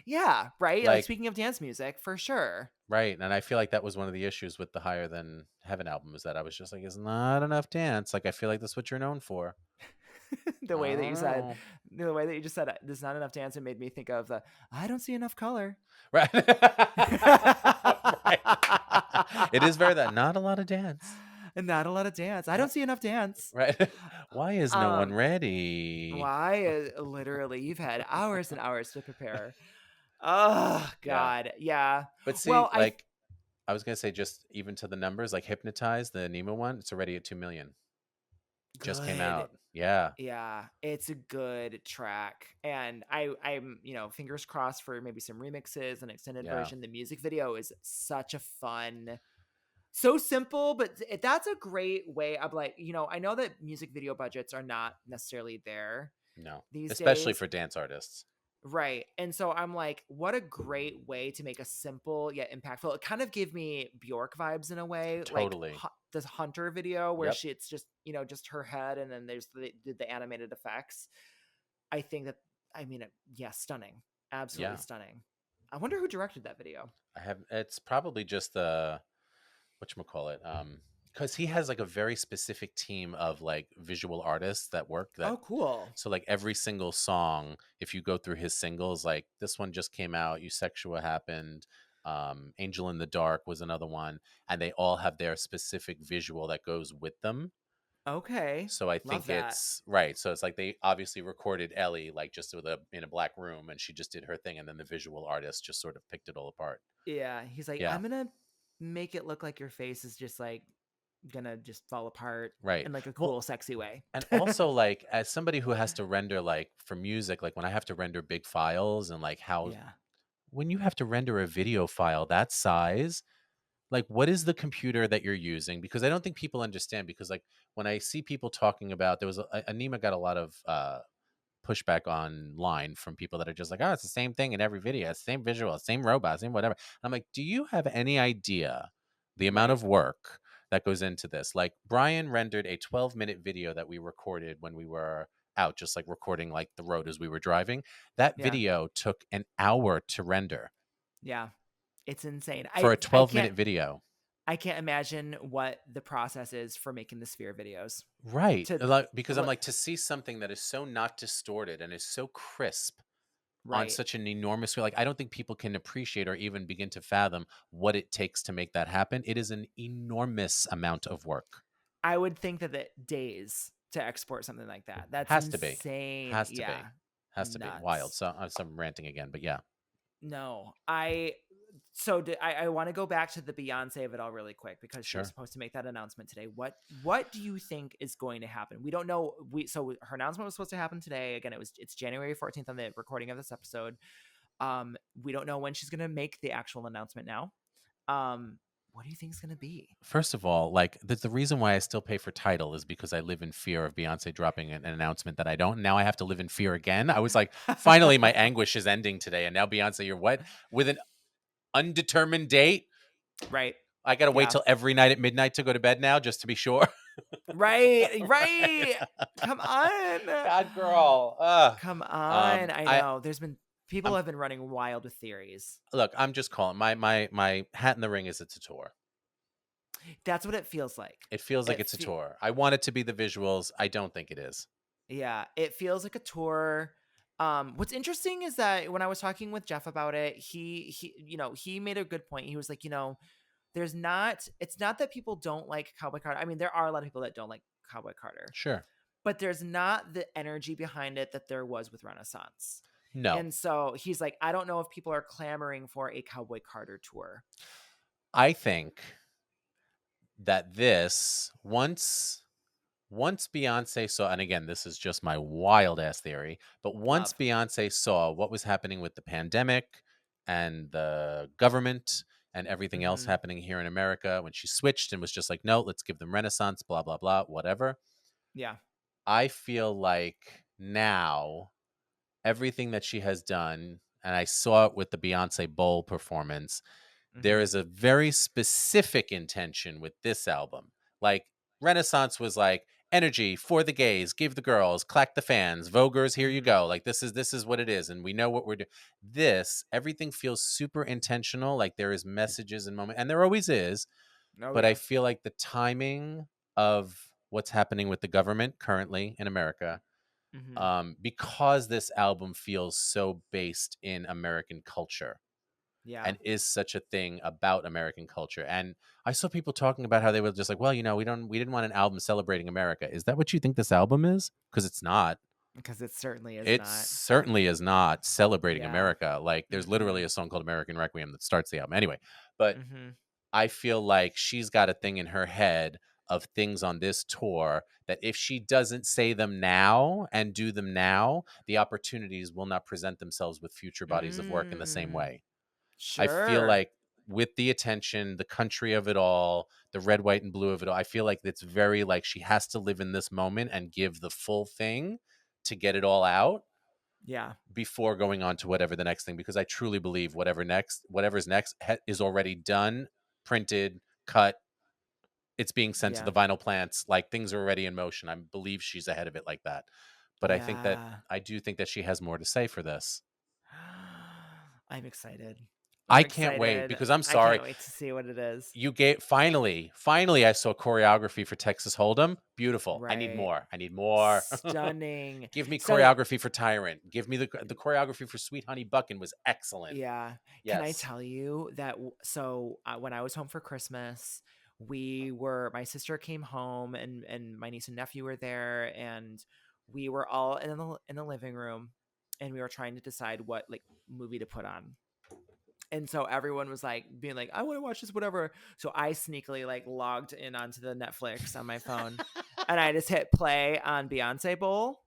Yeah, right? Like
Like,
speaking of dance music, for sure.
right. And I feel like that was one of the issues with the Higher Than Heaven album is that I was just like, it's not enough dance. Like I feel like that's what you're known for.
The
I
way that
don't
you said,
know.
the way that you just said, there's not enough dance, it made me think of the, I don't see enough color.
Right. Right. It is very that not a lot of dance.
And not a lot of dance. I don't see enough dance.
Right. Why is no one
Um,
ready?
why? Literally, you've had hours and hours to prepare. Oh
Yeah.
God, yeah.
But see,
Well,
like I was gonna say just even to the numbers, like Hypnotize, the Anyma one, it's already at 2 million. Just came
good.
out. Yeah.
Yeah, it's a good track, and I'm fingers crossed for maybe some remixes and extended
Yeah.
version. The music video is such a fun, so simple, but that's a great way of like I know that music video budgets are not necessarily there
No.
these
Especially
days.
for dance artists.
Right. And so I'm like, what a great way to make a simple yet impactful. It kind of gave me Bjork vibes in a way, like
Totally.
this Hunter video where
Yep.
it's just, just her head and then there's the animated effects. I think that, yeah, stunning. Absolutely
Yeah.
stunning. I wonder who directed that video.
It's probably just the whatchamacallit, because he has like a very specific team of like visual artists that work that
Oh, cool.
so like every single song, if you go through his singles, like this one just came out, You Sexua happened, Angel in the Dark was another one, and they all have their specific visual that goes with them.
Okay.
So I
Love
think
that.
it's right. So it's like they obviously recorded Ellie like just in a black room, and she just did her thing, and then the visual artist just sort of picked it all apart.
Yeah. He's like,
Yeah,
I'm going to make it look like your face is just like gonna just fall apart
right.
in like a
Well,
cool, sexy way.
and also like as somebody who has to render like for music, like when I have to render big files and like how
Yeah.
when you have to render a video file that size, like what is the computer that you're using? Because I don't think people understand because like when I see people talking about there was Anyma got a lot of pushback online from people that are just like, oh, it's the same thing in every video, it's the same visual, same robot, same whatever. I'm like, do you have any idea the amount
Right.
of work that goes into this? Like Brian rendered a 12-minute video that we recorded when we were out, just like recording like the road as we were driving. That
Yeah.
video took an hour to render
Yeah. It's insane.
for a
I
12-minute video.
I can't imagine what the process is for making the sphere videos.
Right.
To
Like, because I'm
li-
like, to see something that is so not distorted and is so crisp on
right.
such an enormous way, like I don't think people can appreciate or even begin to fathom what it takes to make that happen. It is an enormous amount of work.
I would think that it days to export something like that. That's
Has to be.
insane.
Has to
Yeah.
be. Has to be. Wild.
Nuts.
So I'm ranting again, but yeah.
No. I want to go back to the Beyonce of it all really quick because she was
Sure.
supposed to make that announcement today. What do you think is going to happen? We don't know. So her announcement was supposed to happen today. Again, it's January 14th on the recording of this episode. We don't know when she's going to make the actual announcement now. What do you think is going to be?
First of all, like the reason why I still pay for Tidal is because I live in fear of Beyonce dropping an announcement that I don't. Now I have to live in fear again. I was like, finally, my anguish is ending today. And now Beyonce, you're what? With an undetermined date?
Right.
I got to wait
Yeah.
till every night at midnight to go to bed now just to be sure.
Right. Come on.
God, girl.
Come on. I
I
know. People
I'm,
have been running wild with theories.
look, I'm just calling my hat in the ring is it's a tour.
That's what it feels like.
It feels like it's a tour. I want it to be the visuals. I don't think it is.
Yeah, it feels like a tour. What's interesting is that when I was talking with Jeff about it, he made a good point. He was like, it's not that people don't like Cowboy Carter. I mean, there are a lot of people that don't like Cowboy Carter.
Sure.
But there's not the energy behind it that there was with Renaissance.
No.
And so he's like, I don't know if people are clamoring for a Cowboy Carter tour.
I think that this once Beyonce saw, and again, this is just my wild ass theory, but once Beyonce saw what was happening with the pandemic and the government and everything else happening here in America, when she switched and was just like, no, let's give them Renaissance, blah, blah, blah, whatever.
Yeah.
I feel like now everything that she has done, and I saw it with the Beyonce Bowl performance, there is a very specific intention with this album. Like Renaissance was like energy for the gays, give the girls, clack the fans, Voguers, here you go. Like this is what it is, and we know what we're doing. This everything feels super intentional. Like there is messages and moment, and there always is.
Oh
But I
yeah.
feel like the timing of what's happening with the government currently in America,
Mm-hmm.
because this album feels so based in American culture
Yeah.
and is such a thing about American culture. And I saw people talking about how they were just like, well, we didn't want an album celebrating America. Is that what you think this album is? Because it's not.
Because it certainly is
It
not.
certainly is not celebrating
Yeah.
America. Like there's literally
Mm-mm.
a song called American Requiem that starts the album. Anyway, but
Mm-hmm.
I feel like she's got a thing in her head of things on this tour that if she doesn't say them now and do them now, the opportunities will not present themselves with future bodies of work in the same
Mm.
way. I feel
Sure.
like with the attention, the country of it all, the red, white, and blue of it all, I feel like it's very like she has to live in this moment and give the full thing to get it all out
Yeah.
before going on to whatever the next thing, because I truly believe whatever's next is already done, printed, cut. It's being sent to
Yeah.
the vinyl plants. Like things are already in motion. I believe she's ahead of it like that. But
Yeah.
I do think that she has more to say for this.
I'm excited.
I
I'm
can't wait
excited.
because I'm
I
sorry.
can't wait to see what it is.
You gave finally I saw choreography for Texas Hold'em. Beautiful. I need
Right.
more. I need more.
Stunning.
Give me
Stunning.
choreography for Tyrant. Give me the choreography for Sweet Honey Buckin' was excellent.
Yeah. Can I
Yes.
tell you that? When I was home for Christmas, my sister came home and my niece and nephew were there, and we were all in the living room, and we were trying to decide what like movie to put on. And so everyone was like being like, I want to watch this, whatever. So I sneakily like logged in onto the Netflix on my phone and I just hit play on Beyonce Bowl.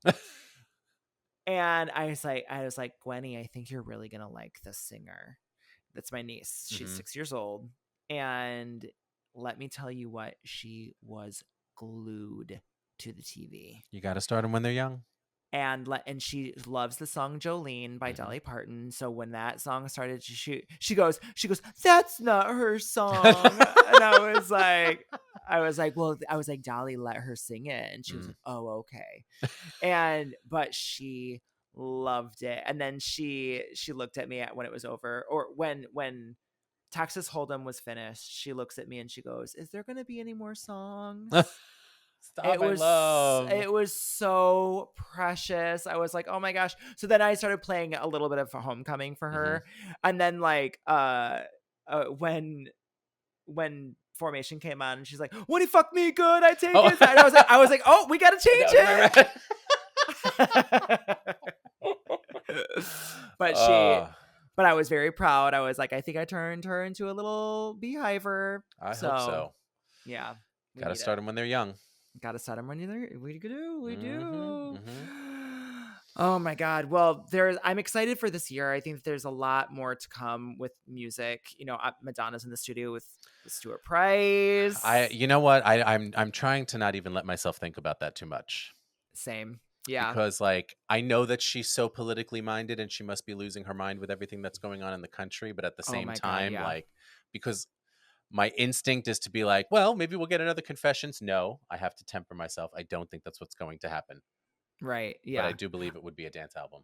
And I was like, Gwenny, I think you're really gonna like this singer. That's my niece. She's 6 years old. And let me tell you what, she was glued to the TV.
You got to start them when they're young.
And she loves the song Jolene by Dolly Parton. So when that song started to shoot, she goes, that's not her song. And I was like, Dolly, let her sing it. And she was like, oh, okay. But she loved it. And then she looked at me when it was over, or when Texas Hold'em was finished, she looks at me and she goes, is there going to be any more songs?
Stop, I love.
It was so precious. I was like, oh my gosh. So then I started playing a little bit of Homecoming for her. And then like when Formation came on and she's like, when he fucked me good, I take it. And I was like, oh, we gotta change it. But I was very proud. I was like, I think I turned her into a little beehiver.
I hope so.
Yeah.
Gotta start them when they're young.
Gotta start them when you're there. We do. Oh my God. Well, I'm excited for this year. I think there's a lot more to come with music. You know, Madonna's in the studio with Stuart Price.
You know what? I'm trying to not even let myself think about that too much.
Same. Yeah.
Because like I know that she's so politically minded and she must be losing her mind with everything that's going on in the country, but at the same time, like because my instinct is to be like, well, maybe we'll get another Confessions. No, I have to temper myself. I don't think that's what's going to happen.
Right. Yeah.
But I do believe it would be a dance album.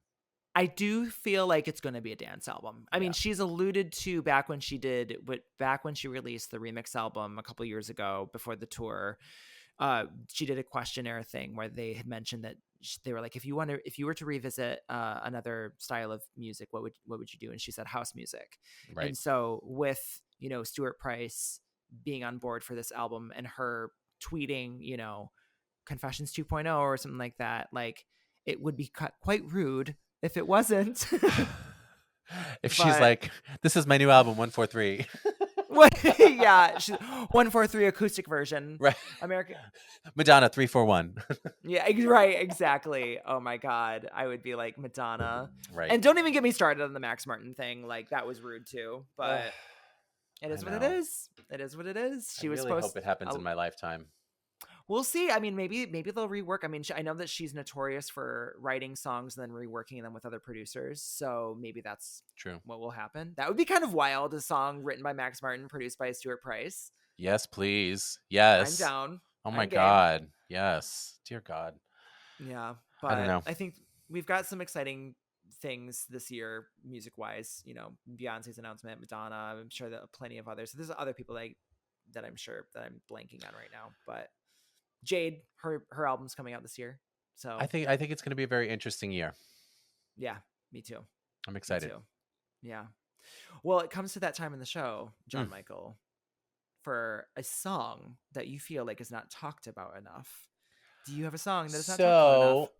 I do feel like it's going to be a dance album. I mean, she's alluded to back when she released the remix album a couple years ago before the tour. She did a questionnaire thing where they had mentioned that they were like, if you were to revisit another style of music, what would you do? And she said house music. Right. And so with, you know, Stuart Price being on board for this album and her tweeting, you know, Confessions 2.0 or something like that, like it would be quite rude if it wasn't.
She's like, this is my new album 143.
Yeah, 143 acoustic version.
Right.
American
Madonna 341.
Yeah, right, exactly. Oh my God. I would be like Madonna.
Right.
And don't even get me started on the Max Martin thing. Like that was rude too. But it is what it is. It is what it is.
I really hope it happens in my lifetime.
We'll see. I mean, maybe they'll rework. I mean, I know that she's notorious for writing songs and then reworking them with other producers. So maybe that's
true.
What will happen? That would be kind of wild. A song written by Max Martin, produced by Stuart Price.
Yes, please. Yes.
I'm down.
Oh my
I'm game.
God. Yes. Dear God.
Yeah,
I don't
but
know.
I think we've got some exciting things this year, music wise. You know, Beyonce's announcement, Madonna. I'm sure that plenty of others. There's other people that I'm sure that I'm blanking on right now. But Jade, her album's coming out this year. So
I think it's going to be a very interesting year.
yeah, me too.
I'm
Me
excited.
too. Yeah. Well, it comes to that time in the show, John
Mm.
Michael, for a song that you feel like is not talked about enough. Do you have a song that is not talked about enough?
So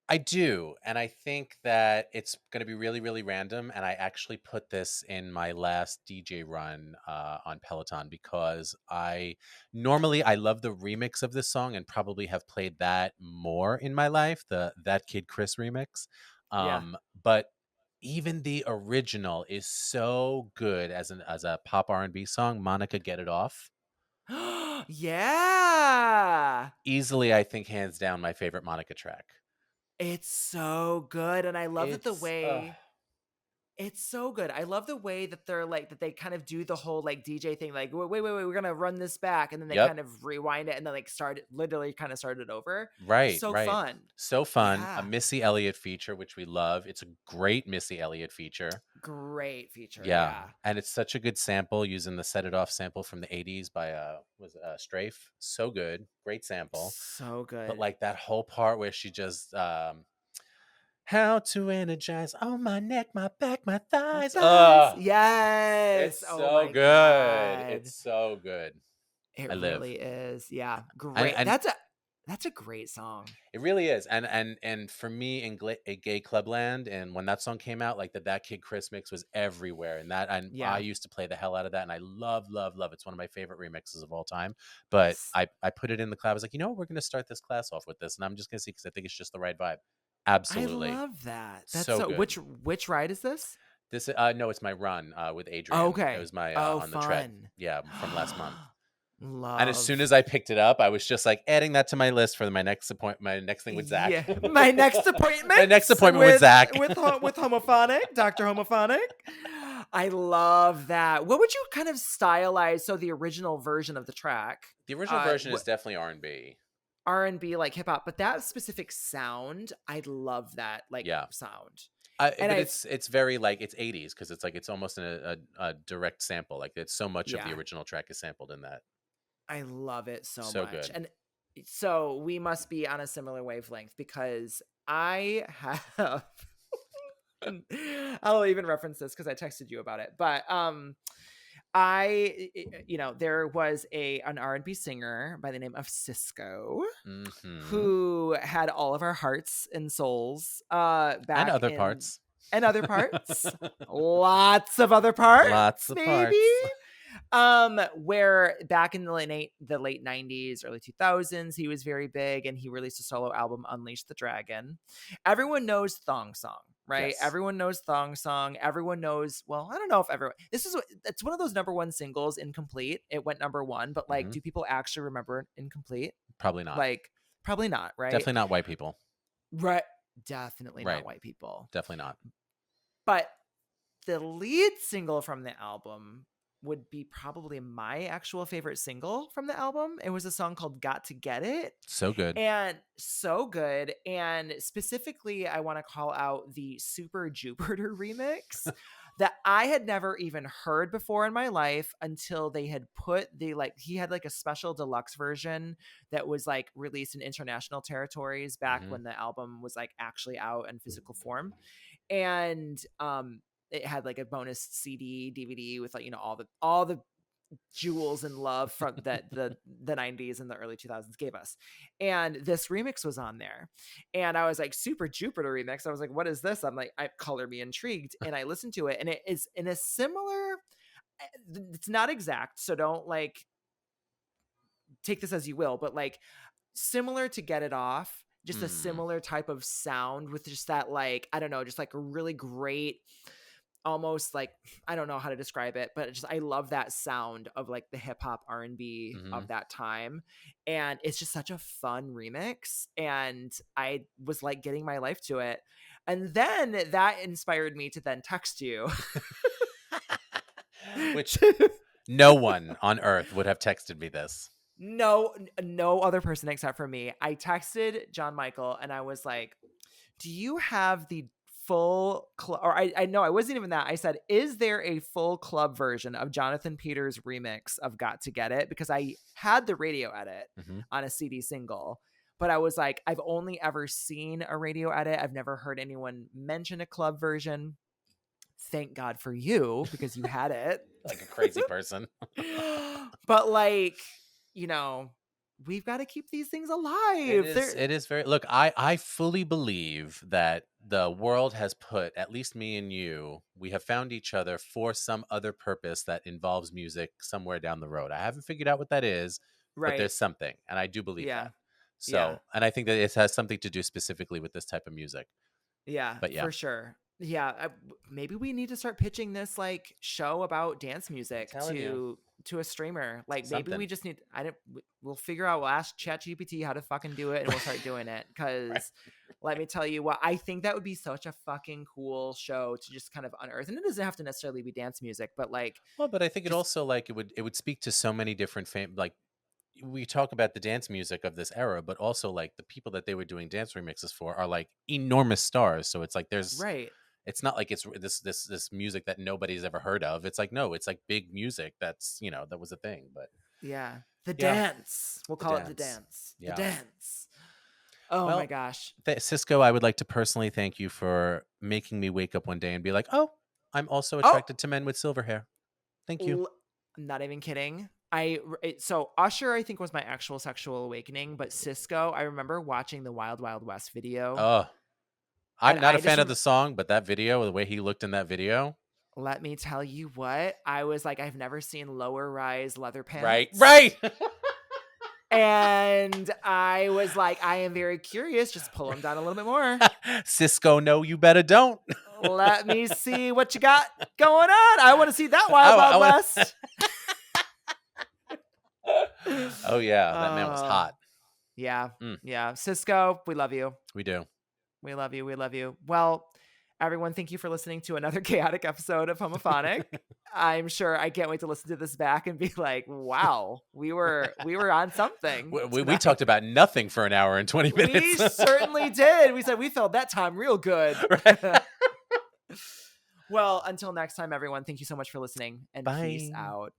I do. And I think that it's going to be really, really random. And I actually put this in my last DJ run on Peloton because I love the remix of this song and probably have played that more in my life, the That Kid Chris remix.
Yeah.
But even the original is so good as a pop R&B song, Monica Get It Off.
Yeah.
Easily, I think, hands down, my favorite Monica track.
It's so good. And I love that the
It's
way it's so good. I love the way that they're like that they kind of do the whole like DJ thing, like wait, we're gonna run this back, and then they
Yep.
kind of rewind it and then like literally kind of started over.
Right,
So
right.
fun.
So fun. A
Yeah.
Missy Elliott feature, which we love. It's a great Missy Elliott feature.
Great feature.
Yeah.
Yeah.
And it's such a good sample using the Set It Off sample from the 80s by Strafe. So good. Great sample.
So
But
good.
like that whole part where she just how to energize on my neck, my back, my
My
thighs.
thighs. Yes.
It's
Oh
so
my
good.
God.
It's so good.
It
I live.
really is. Yeah. Great.
And
That's a great song.
it really is, and for me in gay clubland, and when that song came out, like that Kid Chris mix was everywhere, and I
Yeah.
used to play the hell out of that, and I love, love, love. It's one of my favorite remixes of all time. But I put it in the class. I was like, we're going to start this class off with this, and I'm just going to see because I think it's just the right vibe.
I
Absolutely,
love that. That's
so
so
good.
which ride is this?
This no, it's my run with
Oh,
Adrian. It
okay.
was my
Oh,
on the tread,
fun.
yeah, from last month. And as soon
Love.
as I picked it up, I was just like adding that to my list for my next thing with Zach.
Yeah. My next appointment.
My next appointment with Zach.
with Homophonic, Dr. Homophonic. I love that. What would you kind of stylize? So the original version of the track,
The original version is definitely R&B.
R&B, like hip hop, but that specific sound, I love that sound.
But it's very like it's 80s because it's like it's almost a direct sample. Like it's so much of the original track is sampled in that.
I love it so much.
Good.
And so we must be on a similar wavelength because I have I'll even reference this because I texted you about it. But there was an R&B singer by the name of Cisco who had all of our hearts and souls back
and other parts.
And other parts. Lots of other parts.
Lots of parts.
Where back in the late 90s, early 2000s, he was very big and he released a solo album, Unleash the Dragon. Everyone knows Thong Song, right?
Yes.
Everyone knows Thong Song. Everyone knows, well, I don't know if everyone, it's one of those number one singles, Incomplete. It went number one, but like, do people actually remember Incomplete?
Probably not.
Like, probably not, right?
Definitely not white people.
Right. Definitely not white people.
Definitely not.
But the lead single from the album would be probably my actual favorite single from the album. It was a song called Got to Get It.
So good.
And so good. And specifically, I want to call out the Super Jupiter remix that I had never even heard before in my life until they had put he had like a special deluxe version that was like released in international territories back when the album was like actually out in physical form. And it had like a bonus CD, DVD with like, all the jewels and love from that the 90s and the early 2000s gave us. And this remix was on there. And I was like, Super Jupiter remix. I was like, what is this? I'm like, color me intrigued. And I listened to it and it is in a similar, it's not exact. So don't like take this as you will, but like similar to Get It Off. Just a similar type of sound with just that, like, I don't know, just like a really great, almost like, I don't know how to describe it, but I love that sound of like the hip hop R&B of that time. And it's just such a fun remix. And I was like getting my life to it. And then that inspired me to then text you.
Which no one on earth would have texted me this.
No other person except for me. I texted John Michael and I was like, do you have the full club? Or I know I wasn't even that. I said, is there a full club version of Jonathan Peters' remix of Got to Get It? Because I had the radio edit on a CD single, but I was like, I've only ever seen a radio edit. I've never heard anyone mention a club version. Thank God for you, because you had it.
Like a crazy person.
But like, you know, we've got to keep these things alive.
It is very, look, I fully believe that the world has put, at least me and you, we have found each other for some other purpose that involves music somewhere down the road. I haven't figured out what that is, but there's something, and I do believe that. So, and I think that it has something to do specifically with this type of music.
Yeah, but for sure. Yeah, maybe we need to start pitching this like show about dance music to a streamer. Like maybe we just need. We'll figure out. We'll ask ChatGPT how to fucking do it, and we'll start doing it. Because let me tell you what, I think that would be such a fucking cool show to just kind of unearth. And it doesn't have to necessarily be dance music, but like.
Well, but I think it also like it would speak to so many different like. We talk about the dance music of this era, but also like the people that they were doing dance remixes for are like enormous stars. So it's like there's it's not like it's this music that nobody's ever heard of. It's like, no, it's like big music that's, you know, that was a thing. But
the dance, we'll call it the dance. The dance. Oh my gosh.
Cisco, I would like to personally thank you for making me wake up one day and be like, oh, I'm also attracted to men with silver hair. Thank you.
I'm not even kidding. So Usher, I think, was my actual sexual awakening, but Cisco, I remember watching the Wild Wild West video.
Oh, I'm not a fan of the song, but that video, the way he looked in that video.
Let me tell you what, I was like, I've never seen lower rise leather pants.
Right.
And I was like, I am very curious. Just pull them down a little bit more.
Cisco, no, you better don't.
Let me see what you got going on. I want to see that Wild Wild West.
Oh yeah, that man was hot.
Yeah. Cisco, we love you.
We do.
We love you. Well, everyone, thank you for listening to another chaotic episode of Homophonic. I'm sure I can't wait to listen to this back and be like, wow, we were on something.
We talked about nothing for an hour and 20 minutes.
We certainly did. We said we filled that time real good.
Right.
Well, until next time, everyone, thank you so much for listening, and
Bye.
Peace out.